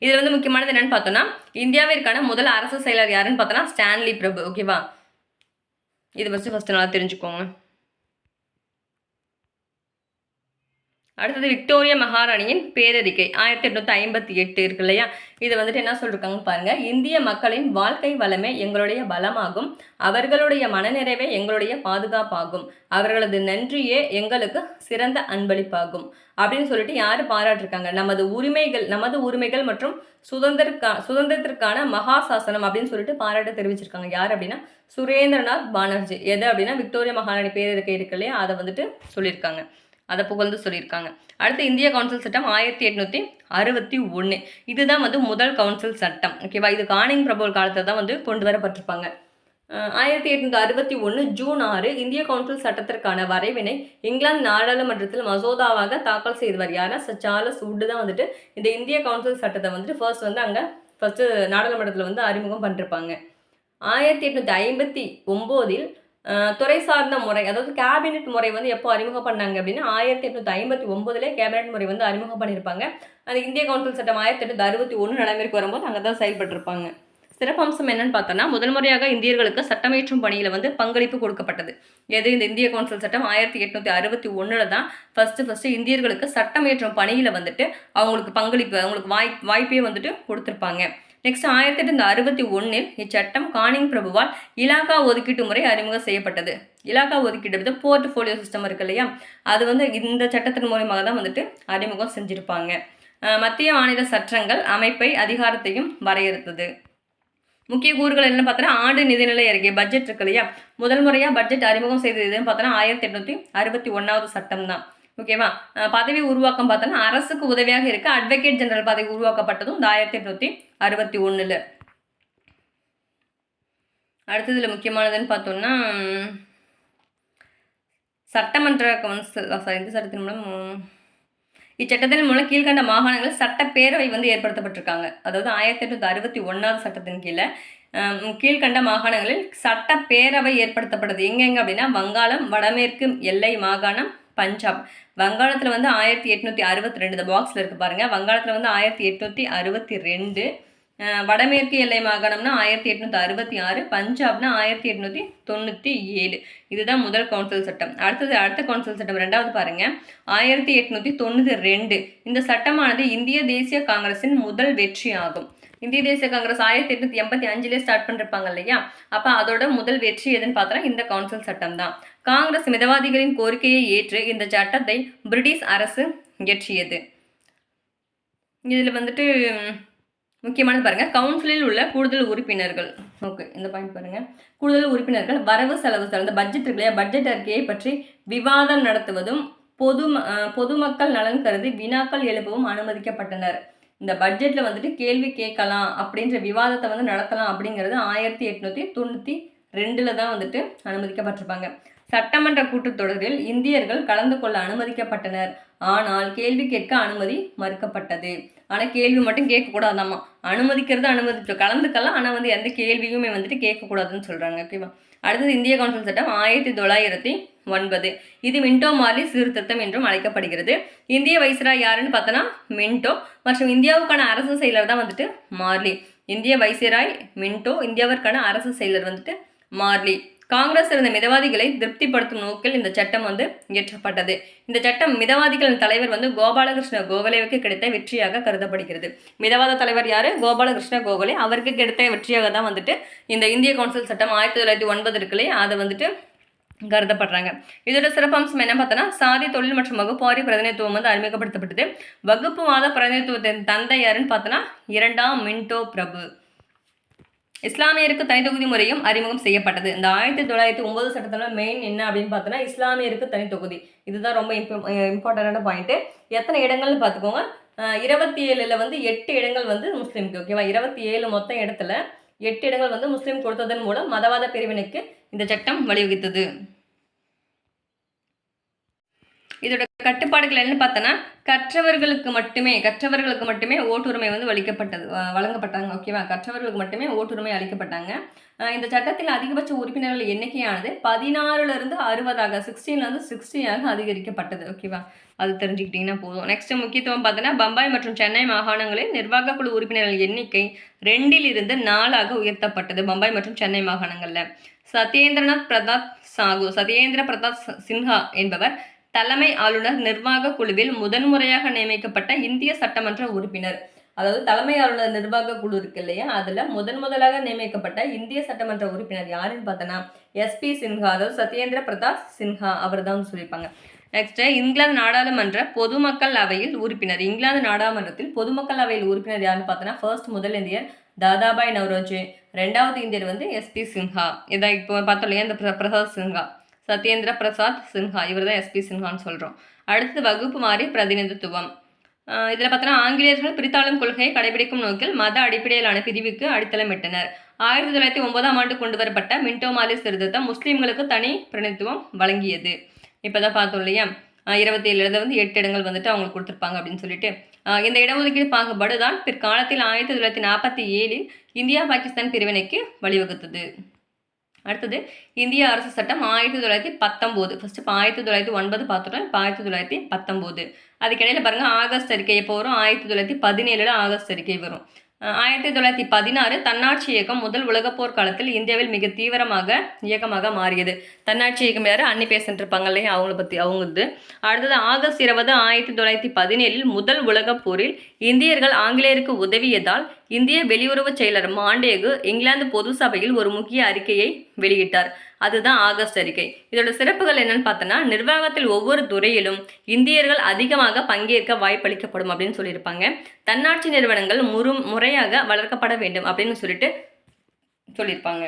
இதில் வந்து முக்கியமானது என்னன்னு பார்த்தோன்னா இந்தியாவிற்கான முதல் அரசு செயலர் யாருன்னு பார்த்தோன்னா ஸ்டான்லி பிரபு. ஓகேவா, இது ஃபர்ஸ்ட் நல்லா தெரிஞ்சுக்கோங்க. அடுத்தது விக்டோரியா மகாராணியின் பேரறிக்கை 1858 இருக்கு இல்லையா, இது வந்துட்டு என்ன சொல்லியிருக்காங்கன்னு பாருங்க. இந்திய மக்களின் வாழ்க்கை வளமே எங்களுடைய பலமாகும், அவர்களுடைய மனநிறைவே எங்களுடைய பாதுகாப்பாகும், அவர்களது நன்றியே எங்களுக்கு சிறந்த அன்பளிப்பாகும் அப்படின்னு சொல்லிட்டு யார் பாராட்டிருக்காங்க, நமது உரிமைகள் மற்றும் சுதந்திரத்திற்கான மகா சாசனம் அப்படின்னு சொல்லிட்டு பாராட்டு தெரிவிச்சிருக்காங்க. யார் அப்படின்னா சுரேந்திரநாத் பானர்ஜி. எது அப்படின்னா விக்டோரியா மகாராணி பேரறிக்கை இருக்கு இல்லையா, அதை வந்துட்டு சொல்லியிருக்காங்க, அதை புகழ்ந்து சொல்லியிருக்காங்க. அடுத்து இந்திய கவுன்சில் சட்டம் 1861. இதுதான் வந்து முதல் கவுன்சில் சட்டம். ஓகேவா, இது கானிங் பிரபு காலத்தில் தான் வந்து கொண்டு வரப்பட்டிருப்பாங்க. 1861 ஜூன் 6 இந்திய கவுன்சில் சட்டத்திற்கான வரைவினை இங்கிலாந்து நாடாளுமன்றத்தில் மசோதாவாக தாக்கல் செய்தவர் யாரா சார்லஸ் வுட் தான் வந்துட்டு இந்த இந்திய கவுன்சில் சட்டத்தை வந்துட்டு ஃபர்ஸ்ட் நாடாளுமன்றத்தில் வந்து அறிமுகம் பண்ணிருப்பாங்க. 1859 துறை சார்ந்த முறை அதாவது கேபினெட் முறை வந்து எப்போ அறிமுகம் பண்ணாங்க அப்படின்னா 1859 கேபினெட் முறை வந்து அறிமுகம் பண்ணியிருப்பாங்க. அந்த இந்திய கவுன்சில் சட்டம் 1861 நடைமுறைக்கு வரும்போது அங்கே தான் செயல்பட்டிருப்பாங்க. சிறப்பம்சம் என்னன்னு பார்த்தோன்னா முதல் முறையாக இந்தியர்களுக்கு சட்டமேற்றும் பணியில் வந்து பங்களிப்பு கொடுக்கப்பட்டது. எது இந்த இந்திய கவுன்சில் சட்டம் 1861 தான் ஃபர்ஸ்ட் இந்தியர்களுக்கு சட்டமேற்றும் பணியில் வந்துட்டு அவங்களுக்கு பங்களிப்பு அவங்களுக்கு வாய்ப்பே வந்துட்டு கொடுத்துருப்பாங்க. நெக்ஸ்ட் 1861 இச்சட்டம் கானிங் பிரபுவால் இலாகா ஒதுக்கீட்டு முறை அறிமுகம் செய்யப்பட்டது. இலாகா ஒதுக்கீடு போர்ட்ஃபோலியோ சிஸ்டம் இருக்கு இல்லையா, அது வந்து இந்த சட்டத்தின் மூலமாக தான் வந்துட்டு அறிமுகம் செஞ்சுருப்பாங்க. மத்திய மாநில சட்டங்கள் அமைப்பை அதிகாரத்தையும் வரையறுத்தது. முக்கிய கூறுகள் என்ன பார்த்தோன்னா ஆண்டு நிதிநிலை அறிக்கை பட்ஜெட் இருக்கு இல்லையா, முதல் முறையாக பட்ஜெட் அறிமுகம் செய்தது எதுன்னு பார்த்தோன்னா 1861 சட்டம் தான். ஓகேவா. பதவி உருவாக்கம் பார்த்தோன்னா அரசுக்கு உதவியாக இருக்க அட்வொகேட் ஜெனரல் பதவி உருவாக்கப்பட்டதும் இந்த 1861. அடுத்ததுல முக்கியமானதுன்னு பார்த்தோம்னா சட்டமன்ற கவுன்சில் இந்த சட்டத்தின் மூலம் இச்சட்டத்தின் மூலம் கீழ்கண்ட மாகாணங்களில் சட்டப்பேரவை வந்து ஏற்படுத்தப்பட்டிருக்காங்க. அதாவது 1861 சட்டத்தின் கீழே கீழ்கண்ட மாகாணங்களில் சட்டப்பேரவை ஏற்படுத்தப்பட்டது. எங்கெங்க அப்படின்னா வங்காளம், வடமேற்கு எல்லை மாகாணம், பஞ்சாப். வங்காளத்தில் வந்து 1862 இந்த பாக்ஸில் இருக்குது பாருங்கள். வங்காளத்தில் வந்து 1862, வடமேற்கு எல்லை மாகாணம்னா 1866, பஞ்சாப்னா 1897. இதுதான் முதல் கவுன்சில் சட்டம். அடுத்த கவுன்சில் சட்டம் ரெண்டாவது பாருங்க 1892. இந்த சட்டமானது இந்திய தேசிய காங்கிரசின் முதல் வெற்றி ஆகும். இந்திய தேசிய காங்கிரஸ் 1885 ஸ்டார்ட் பண்ணிருப்பாங்க இல்லையா, அப்போ அதோட முதல் வெற்றி எதுன்னு பார்த்தோன்னா இந்த கவுன்சில் சட்டம் தான். காங்கிரஸ் மிதவாதிகளின் கோரிக்கையை ஏற்று இந்த சட்டத்தை பிரிட்டிஷ் அரசு இயற்றியது. இதில் வந்துட்டு முக்கியமானது பாருங்கள், கவுன்சிலில் உள்ள கூடுதல் உறுப்பினர்கள். ஓகே, இந்த பாயிண்ட் பாருங்கள். கூடுதல் உறுப்பினர்கள் வரவு செலவு இந்த பட்ஜெட் இருக்கு இல்லையா, பட்ஜெட் அறிக்கையை பற்றி விவாதம் நடத்துவதும் பொதுமக்கள் நலன் கருதி வினாக்கள் எழுப்பவும் அனுமதிக்கப்பட்டனர். இந்த பட்ஜெட்டில் வந்துட்டு கேள்வி கேட்கலாம் அப்படின்ற விவாதத்தை வந்து நடத்தலாம் அப்படிங்கிறது 1892 தான் வந்துட்டு அனுமதிக்கப்பட்டிருப்பாங்க. சட்டமன்ற கூட்டத்தொடரில் இந்தியர்கள் கலந்து கொள்ள அனுமதிக்கப்பட்டனர். ஆனால் கேள்வி கேட்க அனுமதி மறுக்கப்பட்டது. ஆனால் கேள்வி மட்டும் கேட்கக்கூடாதாம்மா, அனுமதிச்சு கலந்துக்கலாம், ஆனால் வந்து எந்த கேள்வியுமே வந்துட்டு கேட்கக்கூடாதுன்னு சொல்கிறாங்க. ஓகேவா. அடுத்தது இந்திய கவுன்சில் சட்டம் 1909. இது மின்டோ மார்லி சீர்திருத்தம் என்றும் அழைக்கப்படுகிறது. இந்திய வைஸ்ராய் யாருன்னு பார்த்தோன்னா மின்டோ, மற்றும் இந்தியாவுக்கான அரசு செயலர் தான் வந்துட்டு மார்லி. இந்திய வைஸ்ராய் மின்டோ, இந்தியாவிற்கான அரசு செயலர் வந்துட்டு மார்லி. காங்கிரஸ் இருந்த மிதவாதிகளை திருப்திப்படுத்தும் நோக்கில் இந்த சட்டம் வந்து இயற்றப்பட்டது. இந்த சட்டம் மிதவாதிகளின் தலைவர் வந்து கோபாலகிருஷ்ண கோகலேவுக்கு கிடைத்த வெற்றியாக கருதப்படுகிறது. மிதவாத தலைவர் யாரு? கோபாலகிருஷ்ண கோகலே. அவருக்கு கிடைத்த வெற்றியாக தான் வந்துட்டு இந்த இந்திய கவுன்சில் சட்டம் 1909 இருக்குல்லே அதை வந்துட்டு கருதப்படுறாங்க. இதோட சிறப்பம்சம் என்ன பார்த்தோன்னா சாதி, தொழில் மற்றும் வகுப்புவாரி பிரதிநிதித்துவம் வந்து அறிமுகப்படுத்தப்பட்டது. வகுப்புவாத பிரதிநிதித்துவத்தின் தந்தை யாருன்னு பார்த்தோன்னா 2ஆம் மின்டோ பிரபு. இஸ்லாமியருக்கு தனித்தொகுதி முறையும் அறிமுகம் செய்யப்பட்டது. இந்த 1909 சட்டத்தில் மெயின் என்ன அப்படின்னு பார்த்தோன்னா இஸ்லாமியருக்கு தனித்தொகுதி. இதுதான் ரொம்ப இம்பார்ட்டண்டான பாயிண்ட்டு. எத்தனை இடங்கள்னு பார்த்துக்கோங்க. 27 வந்து 8 இடங்கள் வந்து முஸ்லீமுக்கு. ஓகேவா. 27 மொத்தம் இடத்துல 8 இடங்கள் வந்து முஸ்லீம் கொடுத்ததன் மூலம் மதவாத பிரிவினைக்கு இந்த சட்டம் வழிவகுத்தது. இதோட கட்டுப்பாடுகள் என்ன பார்த்தோன்னா கற்றவர்களுக்கு மட்டுமே ஓட்டுரிமை வந்து வழங்கப்பட்டாங்க. ஓகேவா. கற்றவர்களுக்கு மட்டுமே ஓட்டுரிமை அளிக்கப்பட்டாங்க. இந்த சட்டத்தில் அதிகபட்ச உறுப்பினர்கள் எண்ணிக்கையானது 16 60ஆக 60 அதிகரிக்கப்பட்டது. ஓகேவா. அது தெரிஞ்சுக்கிட்டிங்கன்னா போதும். நெக்ஸ்ட் முக்கியத்துவம் பார்த்தோன்னா பம்பாய் மற்றும் சென்னை மாகாணங்களில் நிர்வாக குழு உறுப்பினர்கள் எண்ணிக்கை 2 4 உயர்த்தப்பட்டது. பம்பாய் மற்றும் சென்னை மாகாணங்களில் சத்யேந்திர பிரதாப் சின்ஹா என்பவர் தலைமை ஆளுநர் நிர்வாக குழுவில் முதன்முறையாக நியமிக்கப்பட்ட இந்திய சட்டமன்ற உறுப்பினர். அதாவது தலைமை ஆளுநர் நிர்வாக குழு இருக்கு இல்லையா, அதுல முதலாக நியமிக்கப்பட்ட இந்திய சட்டமன்ற உறுப்பினர் யாருன்னு பார்த்தோன்னா SP சின்ஹா, அதாவது சத்யேந்திர பிரதாப் சின்ஹா அவர் தான் சொல்லியிருப்பாங்க. நெக்ஸ்ட் இங்கிலாந்து நாடாளுமன்ற பொதுமக்கள் அவையில் உறுப்பினர். இங்கிலாந்து நாடாளுமன்றத்தில் பொதுமக்கள் அவையில் உறுப்பினர் யாருன்னு பார்த்தோன்னா முதல் இந்தியர் தாதாபாய் நவ்ரோஜி, 2வது இந்தியர் வந்து SP சின்ஹா. இதான் இப்போ பார்த்தோம் இல்லையா இந்த பிரசாத் சின்ஹா, சத்யேந்திர பிரசாத் சின்ஹா, இவர் தான் SP சின்ஹான்னு சொல்கிறோம். அடுத்து வகுப்பு மாறி பிரதிநிதித்துவம். இதில் பார்த்தோன்னா ஆங்கிலேயர்கள் பிரித்தாளும் கொள்கையை கடைபிடிக்கும் நோக்கில் மத அடிப்படையிலான பிரிவுக்கு அடித்தளமிட்டனர். 1909 கொண்டு வரப்பட்ட மின்டோ மார்லி சீர்திருத்தம் முஸ்லீம்களுக்கு தனி பிரதிநிதித்துவம் வழங்கியது. இப்போ தான் பார்த்தோம் இல்லையா 27 வந்து 8 இடங்கள் வந்துட்டு அவங்களுக்கு கொடுத்துருப்பாங்க அப்படின்னு சொல்லிட்டு. இந்த இடஒதுக்கீடு பாகுபாடு தான் பிற்காலத்தில் 1947 இந்தியா பாகிஸ்தான் பிரிவினைக்கு வழிவகுத்தது. அடுத்தது இந்திய அரசு சட்டம் 1919. ஃபர்ஸ்ட் இப்போ 1909 பார்த்துட்டோம். இப்போ 1919. அதுக்கிடையில் பாருங்கள் ஆகஸ்ட் அறிக்கை எப்போ வரும்? 1917 ஆகஸ்ட் அறிக்கை வரும். 1916 தன்னாட்சி இயக்கம் முதல் உலகப் போர் காலத்தில் இந்தியாவில் மிக தீவிரமாக இயக்கமாக மாறியது. தன்னாட்சி இயக்கம் யார்? அன்னி பெசன்ட் இருப்பாங்க இல்லையா, அவங்கள பற்றி அவங்களுக்கு. அடுத்தது ஆகஸ்ட் 20, 1917 முதல் உலகப் போரில் இந்தியர்கள் ஆங்கிலேயருக்கு உதவியதால் இந்திய வெளியுறவு செயலர் மாண்டேகு இங்கிலாந்து பொது சபையில் ஒரு முக்கிய அறிக்கையை வெளியிட்டார். அதுதான் ஆகஸ்ட் அறிக்கை. இதோட சிறப்புகள் என்னன்னு பார்த்தோன்னா, நிர்வாகத்தில் ஒவ்வொரு துறையிலும் இந்தியர்கள் அதிகமாக பங்கேற்க வாய்ப்பளிக்கப்படும் அப்படின்னு சொல்லியிருப்பாங்க. தன்னாட்சி நிறுவனங்கள் முறையாக வளர்க்கப்பட வேண்டும் அப்படின்னு சொல்லியிருப்பாங்க.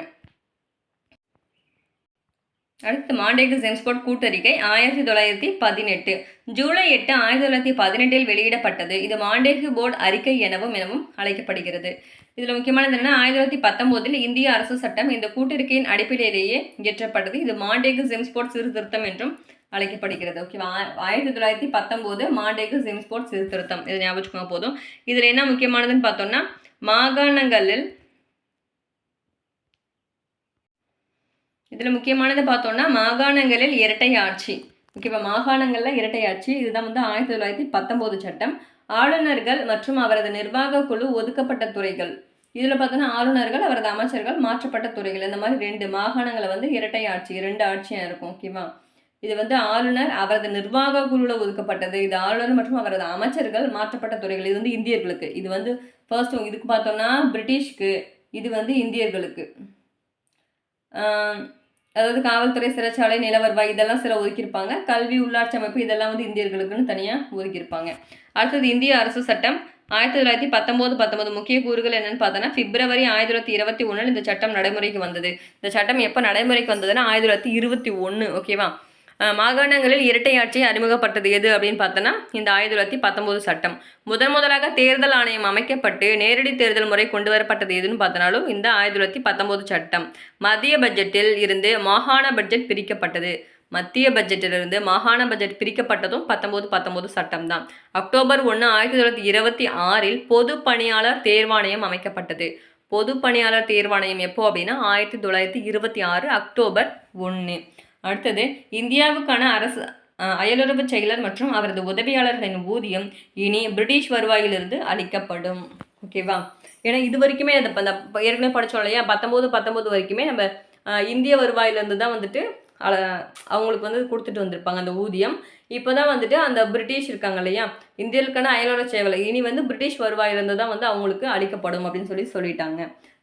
அடுத்து மாண்டேகு ஜெம்ஸ்போர்ட் கூட்டறிக்கை 1918 ஜூலை 8, 1918 வெளியிடப்பட்டது. இது மாண்டேகு போர்டு அறிக்கை எனவும் அழைக்கப்படுகிறது. இதில் முக்கியமானது என்னன்னா, 1919 இந்திய அரசு சட்டம் இந்த கூட்டறிக்கையின் அடிப்படையிலேயே இயற்றப்பட்டது. இது மாண்டேகு ஜெம்ஸ்போர்ட் சீர்திருத்தம் என்றும் அழைக்கப்படுகிறது. ஓகேவா? 1919 மாண்டேகு ஜெம்ஸ்போர்ட் சீர்திருத்தம், இதை ஞாபகம் போதும். இதில் என்ன முக்கியமானதுன்னு பார்த்தோம்னா, மாகாணங்களில் இரட்டை ஆட்சி. ஓகேவா? மாகாணங்களில் இரட்டை ஆட்சி, இதுதான் 1919 சட்டம். ஆளுநர்கள் மற்றும் அவரது நிர்வாக குழு ஒதுக்கப்பட்ட துறைகள். இதில் பார்த்தோன்னா ஆளுநர்கள், அவரது அமைச்சர்கள், மாற்றப்பட்ட துறைகள், இந்த மாதிரி 2 மாகாணங்களை இரட்டை ஆட்சி, 2 ஆட்சியாக இருக்கும். ஓகேவா? இது ஆளுநர், அவரது நிர்வாக குழுவில் ஒதுக்கப்பட்டது. இது ஆளுநர் மற்றும் அவரது அமைச்சர்கள், மாற்றப்பட்ட துறைகள். இது இந்தியர்களுக்கு. இது ஃபர்ஸ்ட் இதுக்கு பார்த்தோம்னா பிரிட்டிஷ்க்கு, இது இந்தியர்களுக்கு. அதாவது காவல்துறை, சிறைச்சாலை, நில வருவாய் இதெல்லாம் சில ஒதுக்கியிருப்பாங்க. கல்வி, உள்ளாட்சி அமைப்பு இதெல்லாம் இந்தியர்களுக்குன்னு தனியாக ஒதுக்கியிருப்பாங்க. அடுத்தது இந்திய அரசு சட்டம் 1919 முக்கிய கூறுகள் என்னன்னு பார்த்தோன்னா, பிப்ரவரி 1921 இந்த சட்டம் நடைமுறைக்கு வந்தது. இந்த சட்டம் எப்போ நடைமுறைக்கு வந்ததுன்னா 1921. ஓகேவா? மாகாணங்களில் இரட்டை ஆட்சியை அறிமுகப்பட்டது எது அப்படின்னு பார்த்தோன்னா, இந்த 1919 சட்டம். முதலாக தேர்தல் ஆணையம் அமைக்கப்பட்டு நேரடி தேர்தல் முறை கொண்டு வரப்பட்டது எதுன்னு பார்த்தனாலும் இந்த 1919 சட்டம். மத்திய பட்ஜெட்டில் இருந்து மாகாண பட்ஜெட் பிரிக்கப்பட்டது. மத்திய பட்ஜெட்டிலிருந்து மாகாண பட்ஜெட் பிரிக்கப்பட்டதும் 1919 சட்டம் தான். அக்டோபர் 1, 1926 பொது பணியாளர் தேர்வாணையம் அமைக்கப்பட்டது. பொது பணியாளர் தேர்வாணையம் எப்போ அப்படின்னா 1926 அக்டோபர் 1. அடுத்தது இந்தியாவுக்கான அரசு அயலுறவு செயலர் மற்றும் அவரது உதவியாளர்களின் ஊதியம் இனி பிரிட்டிஷ் வருவாயிலிருந்து அளிக்கப்படும். ஓகேவா? ஏன்னா இது வரைக்குமே ஏற்கனவே படித்தோம் இல்லையா, 19 வரைக்குமே நம்ம இந்திய வருவாயிலிருந்து தான் அவங்களுக்கு கொடுத்துட்டு வந்திருப்பாங்க அந்த ஊதியம். இப்போ தான் அந்த பிரிட்டிஷ் இருக்காங்க இல்லையா, இந்தியர்களுக்கான அயலுறவு சேவலை இனி பிரிட்டிஷ் வருவாயிலிருந்து தான் அவங்களுக்கு அளிக்கப்படும் அப்படின்னு சொல்லிட்டாங்க.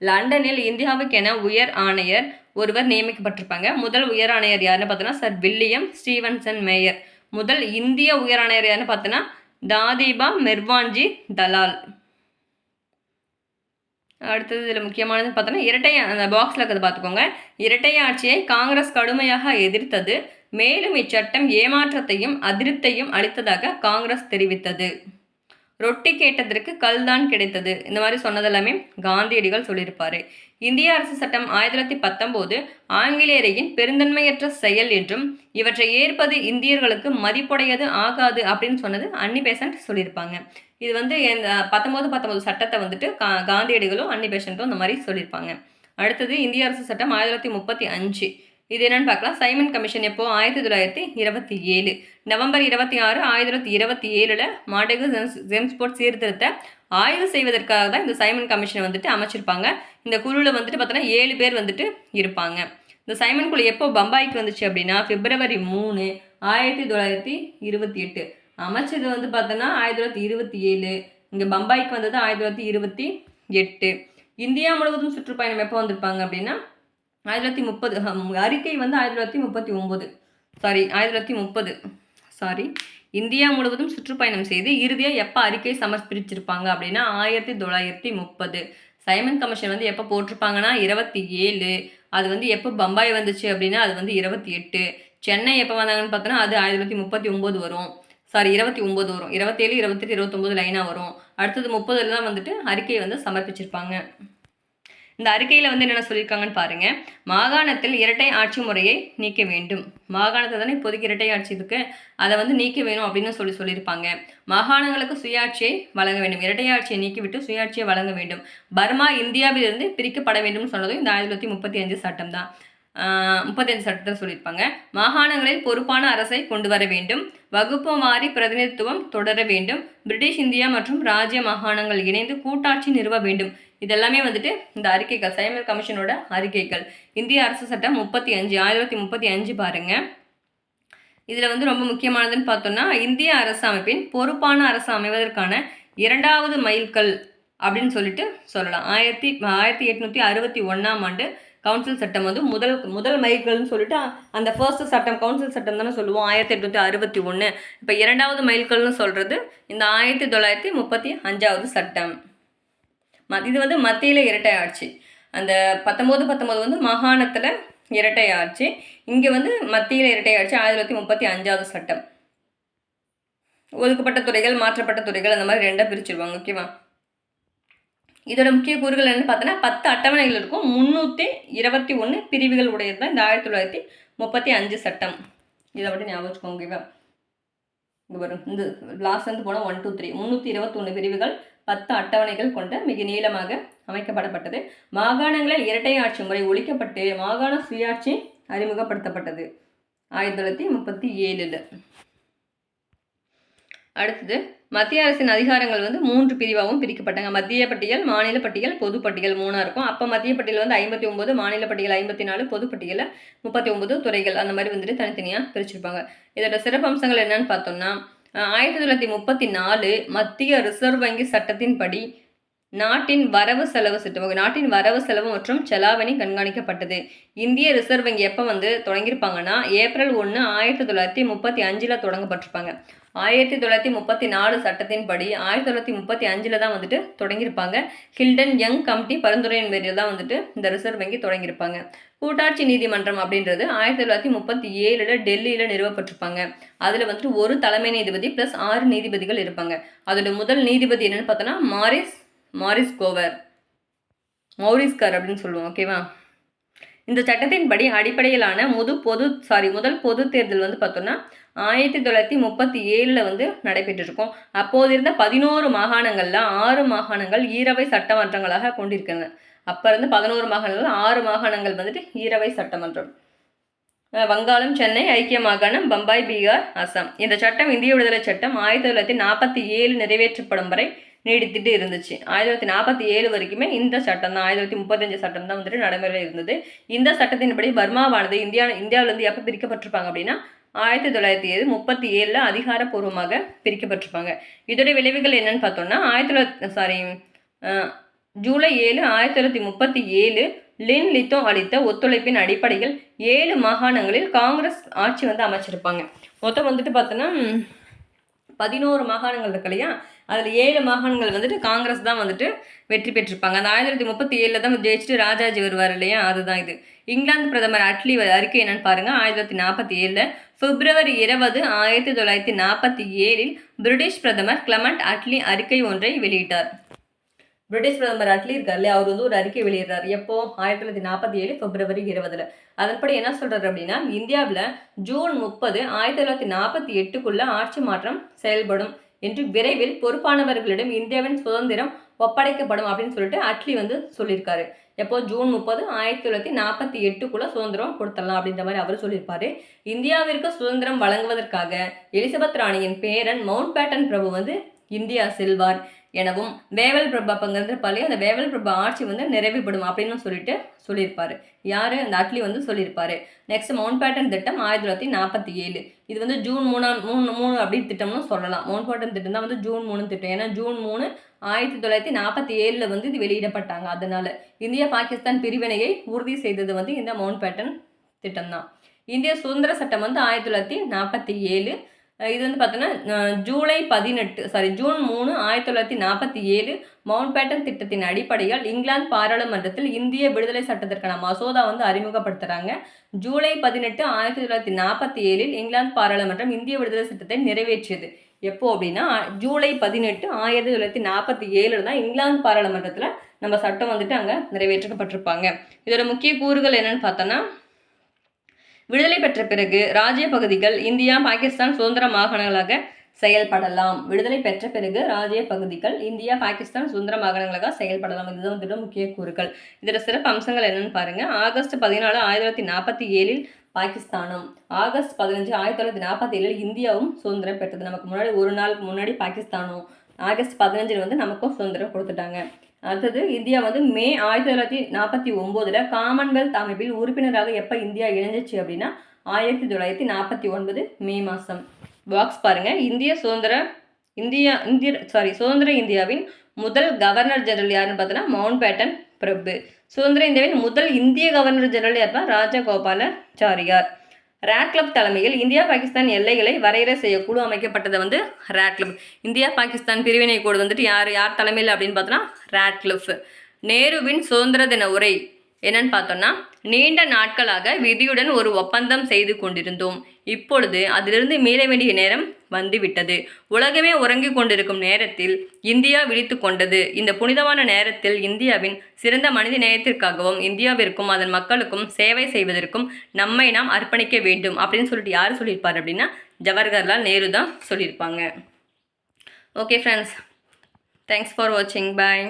லண்டனில் இந்தியாவுக்கென உயர் ஆணையர் ஒருவர் நியமிக்கப்பட்டிருப்பாங்க. முதல் உயர் ஆணையர் யாருன்னு பார்த்தோன்னா சர் வில்லியம் ஸ்டீவன்சன் மேயர். முதல் இந்திய உயர் ஆணையர் யாருன்னு பார்த்தோன்னா தாதிபா மெர்வான்ஜி தலால். அடுத்தது இதில் முக்கியமானது பார்த்தோன்னா இரட்டை, அந்த பாக்ஸில் இருக்கிறது பார்த்துக்கோங்க. இரட்டை ஆட்சியை காங்கிரஸ் கடுமையாக எதிர்த்தது. மேலும் இச்சட்டம் ஏமாற்றத்தையும் அதிருப்தியையும் அளித்ததாக காங்கிரஸ் தெரிவித்தது. ரொட்டி கேட்டதற்கு கல்தான் கிடைத்தது, இந்த மாதிரி சொன்னதெல்லாமே காந்தியடிகள் சொல்லியிருப்பாரு. இந்திய அரசு சட்டம் 1919 ஆங்கிலேயரின் பெருந்தன்மையற்ற செயல் என்றும் இவற்றை ஏற்பது இந்தியர்களுக்கு மதிப்புடையது ஆகாது அப்படின்னு சொன்னது அன்னி பெசன்ட் சொல்லியிருப்பாங்க. இது 1919 சட்டத்தை காந்தியடிகளும் அன்னி பெசன்ட்டும் இந்த மாதிரி சொல்லியிருப்பாங்க. அடுத்தது இந்திய அரசு சட்டம் 1935. இது என்னன்னு பார்க்கலாம். சைமன் கமிஷன் எப்போ? 1927 நவம்பர் 26, 1927 மாண்டேகு ஜெம்ஸ்போர்ட் சீர்திருத்த ஆய்வு செய்வதற்காக தான் இந்த சைமன் கமிஷனை அமைச்சிருப்பாங்க. இந்த குழுவில் பார்த்தோன்னா 7 பேர் இருப்பாங்க. இந்த சைமன் குழு எப்போ பம்பாய்க்கு வந்துச்சு அப்படின்னா பிப்ரவரி 3, 1928. அமைச்சது பார்த்தோன்னா 1927. இங்கே பம்பாய்க்கு வந்தது 1928. இந்தியா முழுவதும் சுற்றுப்பயணம் எப்போ வந்திருப்பாங்க அப்படின்னா 1930. அறிக்கை 1930. இந்தியா முழுவதும் சுற்றுப்பயணம் செய்து இறுதியாக எப்போ அறிக்கை சமர்ப்பிச்சிருப்பாங்க அப்படின்னா 1930. சைமன் கமிஷன் எப்போ போட்டிருப்பாங்கன்னா 27. அது எப்போ பம்பாய் வந்துச்சு அப்படின்னா அது 28. சென்னை எப்போ வந்தாங்கன்னு பார்த்தோன்னா அது 1939 வரும். 29 வரும். 27, 28, 29 லைனாக வரும். அடுத்தது 30 தான் அறிக்கையை சமர்ப்பிச்சிருப்பாங்க. இந்த அறிக்கையில் என்னென்ன சொல்லியிருக்காங்கன்னு பாருங்க. மாகாணத்தில் இரட்டை ஆட்சி முறையை நீக்க வேண்டும். மாகாணத்தை தானே இப்போதைக்கு இரட்டை ஆட்சி இருக்கு, அதை நீக்க வேணும் அப்படின்னு சொல்லியிருப்பாங்க. மாகாணங்களுக்கு சுயாட்சியை வழங்க வேண்டும். இரட்டை ஆட்சியை நீக்கிவிட்டு சுயாட்சியை வழங்க வேண்டும். பர்மா இந்தியாவிலிருந்து பிரிக்கப்பட வேண்டும் சொன்னதும் இந்த 1935 சட்டம் தான். 35 சட்டத்தில் சொல்லியிருப்பாங்க. மாகாணங்களில் பொறுப்பான அரசை கொண்டு வர வேண்டும். வகுப்பு வாரி பிரதிநிதித்துவம் தொடர வேண்டும். பிரிட்டிஷ் இந்தியா மற்றும் ராஜ்ய மாகாணங்கள் இணைந்து கூட்டாட்சி நிறுவ வேண்டும். இதெல்லாமே வந்துட்டு இந்த அறிக்கைகள், சைமன் கமிஷனோட அறிக்கைகள். இந்திய அரசு சட்டம் 35 1935 பாருங்க. இதில் வந்து ரொம்ப முக்கியமானதுன்னு பார்த்தோம்னா, இந்திய அரசு அமைப்பின் பொறுப்பான அரசு அமைவதற்கான 2வது மைல்கல் அப்படின்னு சொல்லிட்டு சொல்லலாம். 1861ஆம் ஆண்டு கவுன்சில் சட்டம் வந்து முதல் மைல்கல்னு சொல்லிட்டு அந்த ஃபர்ஸ்ட் சட்டம் கவுன்சில் சட்டம் தானே சொல்லுவோம் 1861. இப்போ 2வது மைல்கல்னு சொல்கிறது இந்த 1935வது சட்டம். இது வந்து மத்தியில் இரட்டை ஆட்சி. அந்த 19 வந்து மாகாணத்தில் இரட்டை ஆட்சி, இங்கே வந்து மத்தியில் இரட்டை ஆட்சி. 1935வது சட்டம். ஒதுக்கப்பட்ட துறைகள், மாற்றப்பட்ட துறைகள், அந்த மாதிரி 2ஆக பிரிச்சுருவாங்க. ஓகேவா? இதோட முக்கிய கூறுகள் என்னன்னு பார்த்தோன்னா 10 அட்டவணைகள் இருக்கும். 321 பிரிவுகள் உடையது தான் இந்த 1935 சட்டம். இதை மட்டும் ஞாபகம் வச்சுக்கோங்க. ஓகேவா? இங்கே வரும் இந்த லாஸ்ட் வந்து போனால் 1 2 3 321 பிரிவுகள் 10 அட்டவணைகள் கொண்ட மிக நீளமாக அமைக்கப்படப்பட்டது. மாகாணங்களில் இரட்டை ஆட்சி முறை ஒழிக்கப்பட்டு மாகாண சுயாட்சி அறிமுகப்படுத்தப்பட்டது 1937. அடுத்தது மத்திய அரசின் அதிகாரங்கள் வந்து 3 பிரிவாகவும் பிரிக்கப்பட்டாங்க. மத்திய பட்டியல், மாநில பட்டியல், பொது பட்டியல் 3ஆக இருக்கும். அப்போ மத்திய பட்டியல் வந்து 59, மாநில பட்டியல் 54, பொது பட்டியலில் 39 துறைகள் அந்த மாதிரி வந்துட்டு தனித்தனியாக பிரிச்சிருப்பாங்க. இதோட சிறப்பு அம்சங்கள் என்னன்னு பார்த்தோம்னா 1934 மத்திய ரிசர்வ் வங்கி சட்டத்தின்படி நாட்டின் வரவு செலவு மற்றும் செலாவணி கண்காணிக்கப்பட்டது. இந்திய ரிசர்வ் வங்கி எப்போ வந்து தொடங்கியிருப்பாங்கன்னா ஏப்ரல் 1 1935 தொடங்கப்பட்டிருப்பாங்க. 1934 சட்டத்தின்படி 1935 தான் வந்துட்டு தொடங்கியிருப்பாங்க. ஹில்டன் யங் கமிட்டி பரிந்துரையின் பேரில் தான் வந்துட்டு இந்த ரிசர்வ் வங்கி தொடங்கியிருப்பாங்க. கூட்டாட்சி நீதிமன்றம் அப்படின்றது 1937 டெல்லியில் நிறுவப்பட்டிருப்பாங்க. அதில் வந்துட்டு ஒரு தலைமை நீதிபதி ப்ளஸ் 6 நீதிபதிகள் இருப்பாங்க. அதோட முதல் நீதிபதி என்னன்னு பார்த்தோன்னா மௌரிஸ்கர் அப்படின்னு சொல்லுவோம். ஓகேவா? இந்த சட்டத்தின்படி அடிப்படையிலான முதல் பொது தேர்தல் வந்து பார்த்தோன்னா 1937 வந்து நடைபெற்றிருக்கும். அப்போது இருந்த 11 மாகாணங்களில் 6 மாகாணங்கள் ஈரவை சட்டமன்றங்களாக கொண்டிருக்கிறது. அப்போ இருந்து 11 மாகாணங்கள் 6 மாகாணங்கள் வந்துட்டு ஈரவை சட்டமன்றம். வங்காளம், சென்னை, ஐக்கிய மாகாணம், பம்பாய், பீகார், அசாம். இந்த சட்டம் இந்திய விடுதலை சட்டம் 1947 நிறைவேற்றப்படும் வரை நீடித்துட்டு இருந்துச்சு. 1947 வரைக்குமே இந்த சட்டம் தான் 1935 சட்டம் தான் வந்துட்டு நடைமுறையில் இருந்தது. இந்த சட்டத்தின்படி பர்மாவானது இந்தியாவிலேருந்து எப்போ பிரிக்கப்பட்டிருப்பாங்க அப்படின்னா 1937 அதிகாரப்பூர்வமாக பிரிக்கப்பட்டிருப்பாங்க. இதோட விளைவுகள் என்னன்னு பார்த்தோம்னா ஜூலை 7 1937 லின் லித்தோ அளித்த ஒத்துழைப்பின் அடிப்படையில் 7 மாகாணங்களில் காங்கிரஸ் ஆட்சி வந்து அமைச்சிருப்பாங்க. மொத்தம் வந்துட்டு பார்த்தோன்னா 11 மாகாணங்கள் இருக்கு இல்லையா, அதில் 7 மாகாணங்கள் வந்துட்டு காங்கிரஸ் தான் வந்துட்டு வெற்றி பெற்றிருப்பாங்க. அந்த 1937 தான் ஜெயிச்சுட்டு ராஜாஜி வருவார் இல்லையா, அதுதான் இது. இங்கிலாந்து பிரதமர் அட்லி அறிக்கை என்னன்னு பாருங்க. 1947 பிப்ரவரி 20 1947 பிரிட்டிஷ் பிரதமர் கிளமெண்ட் அட்லி அறிக்கை ஒன்றை வெளியிட்டார். பிரிட்டிஷ் பிரதமர் அட்லி இருக்கார் இல்லையா, அவர் வந்து ஒரு அறிக்கை வெளியிடுறாரு. எப்போ 1947 பிப்ரவரி 20. அதன்படி என்ன சொல்றாரு அப்படின்னா, இந்தியாவில் ஜூன் 30 1948 ஆட்சி மாற்றம் செயல்படும் என்று விரைவில் பொறுப்பானவர்களிடம் இந்தியாவின் சுதந்திரம் ஒப்படைக்கப்படும் அப்படின்னு சொல்லிட்டு அட்லி வந்து சொல்லியிருக்காரு. எப்போ ஜூன் 30 1948 சுதந்திரம் கொடுத்துடலாம் அப்படின்ற மாதிரி அவர் சொல்லியிருப்பாரு. இந்தியாவிற்கு சுதந்திரம் வழங்குவதற்காக எலிசபெத் ராணியின் பேரன் மவுண்ட் பேட்டன் பிரபு வந்து இந்தியா செல்வார் எனவும் வேவல் பிரபா பங்கிறப்பாலே அந்த வேவல் பிரபா ஆட்சி வந்து நிறைவுபடும் அப்படின்னு சொல்லியிருப்பாரு. யாரு? அந்த அட்லி வந்து சொல்லியிருப்பாரு. நெக்ஸ்ட் மவுண்ட் பேட்டன் திட்டம் 1947. இது வந்து ஜூன் 3 அப்படி திட்டம்னு சொல்லலாம். மவுண்ட் பேட்டன் திட்டம் தான் வந்து ஜூன் 3 திட்டம். ஏன்னா ஜூன் 3 1947 வந்து இது வெளியிடப்பட்டாங்க. அதனால இந்தியா பாகிஸ்தான் பிரிவினையை உறுதி செய்தது வந்து இந்த மவுண்ட் பேட்டன் திட்டம் தான். இந்திய சுதந்திர சட்டம் வந்து 1947. இது வந்து பார்த்தோன்னா ஜூன் 3 1947 மவுண்ட் பேட்டன் திட்டத்தின் அடிப்படையில் இங்கிலாந்து பாராளுமன்றத்தில் இந்திய விடுதலை சட்டத்திற்கான மசோதா வந்து அறிமுகப்படுத்துகிறாங்க. ஜூலை 18 1947 இங்கிலாந்து பாராளுமன்றம் இந்திய விடுதலை சட்டத்தை நிறைவேற்றியது. எப்போ அப்படின்னா ஜூலை 18 1947 தான் இங்கிலாந்து பாராளுமன்றத்தில் நம்ம சட்டம் வந்துட்டு அங்கே நிறைவேற்றப்பட்டிருப்பாங்க. இதோட முக்கிய கூறுகள் என்னன்னு பார்த்தோன்னா, விடுதலை பெற்ற பிறகு ராஜ்ய பகுதிகள் இந்தியா பாகிஸ்தான் சுதந்திர மாகாணங்களாக செயல்படலாம். விடுதலை பெற்ற பிறகு ராஜ்ய பகுதிகள் இந்தியா பாகிஸ்தான் சுதந்திர மாகாணங்களாக செயல்படலாம். இதுதான் வந்துட்டு முக்கிய கூறுகள். இதோட சிறப்பு அம்சங்கள் என்னன்னு பாருங்க. ஆகஸ்ட் 14 1947 பாகிஸ்தானும், ஆகஸ்ட் 15 1947 இந்தியாவும் சுதந்திரம் பெற்றது. நமக்கு முன்னாடி ஒரு நாளுக்கு முன்னாடி பாகிஸ்தானும், ஆகஸ்ட் 15 வந்து நமக்கும் சுதந்திரம் கொடுத்துட்டாங்க. அடுத்தது இந்தியா வந்து மே 1949 காமன்வெல்த் அமைப்பில் உறுப்பினராக எப்போ இந்தியா இணைஞ்சிச்சு அப்படின்னா 1949 மே மாதம். பாக்ஸ் பாருங்க. சுதந்திர இந்தியாவின் முதல் கவர்னர் ஜெனரல் யாருன்னு பார்த்தோன்னா மவுண்ட் பேட்டன் பிரபு. சுதந்திர இந்தியாவின் முதல் இந்திய கவர்னர் ஜெனரல் யாருன்னா ராஜகோபாலாச்சாரியார். ராட்க்ளிஃப் தலைமையில் இந்தியா பாகிஸ்தான் எல்லைகளை வரையறை செய்ய குழு அமைக்கப்பட்டது வந்து ராட்க்ளிஃப். இந்தியா பாகிஸ்தான் பிரிவினை கோடு வந்துட்டு யார் தலைமையில் அப்படின்னு பார்த்தோன்னா ராட்க்ளிஃப். நேருவின் சுதந்திர தின உரை என்னன்னு பார்த்தோம்னா, நீண்ட நாட்களாக விதியுடன் ஒரு ஒப்பந்தம் செய்து கொண்டிருந்தோம். இப்பொழுது அதிலிருந்து மீள வேண்டிய நேரம் வந்துவிட்டது. உலகமே உறங்கிக் கொண்டிருக்கும் நேரத்தில் இந்தியா விழித்து கொண்டது. இந்த புனிதமான நேரத்தில் இந்தியாவின் சிறந்த மனித நேயத்திற்காகவும் இந்தியாவிற்கும் அதன் மக்களுக்கும் சேவை செய்வதற்கும் நம்மை நாம் அர்ப்பணிக்க வேண்டும் அப்படின்னு சொல்லிட்டு யார் சொல்லியிருப்பார் அப்படின்னா ஜவஹர்லால் நேரு தான் சொல்லியிருப்பாங்க. ஓகே ஃப்ரெண்ட்ஸ், தேங்க்ஸ் ஃபார் வாட்சிங். பாய்.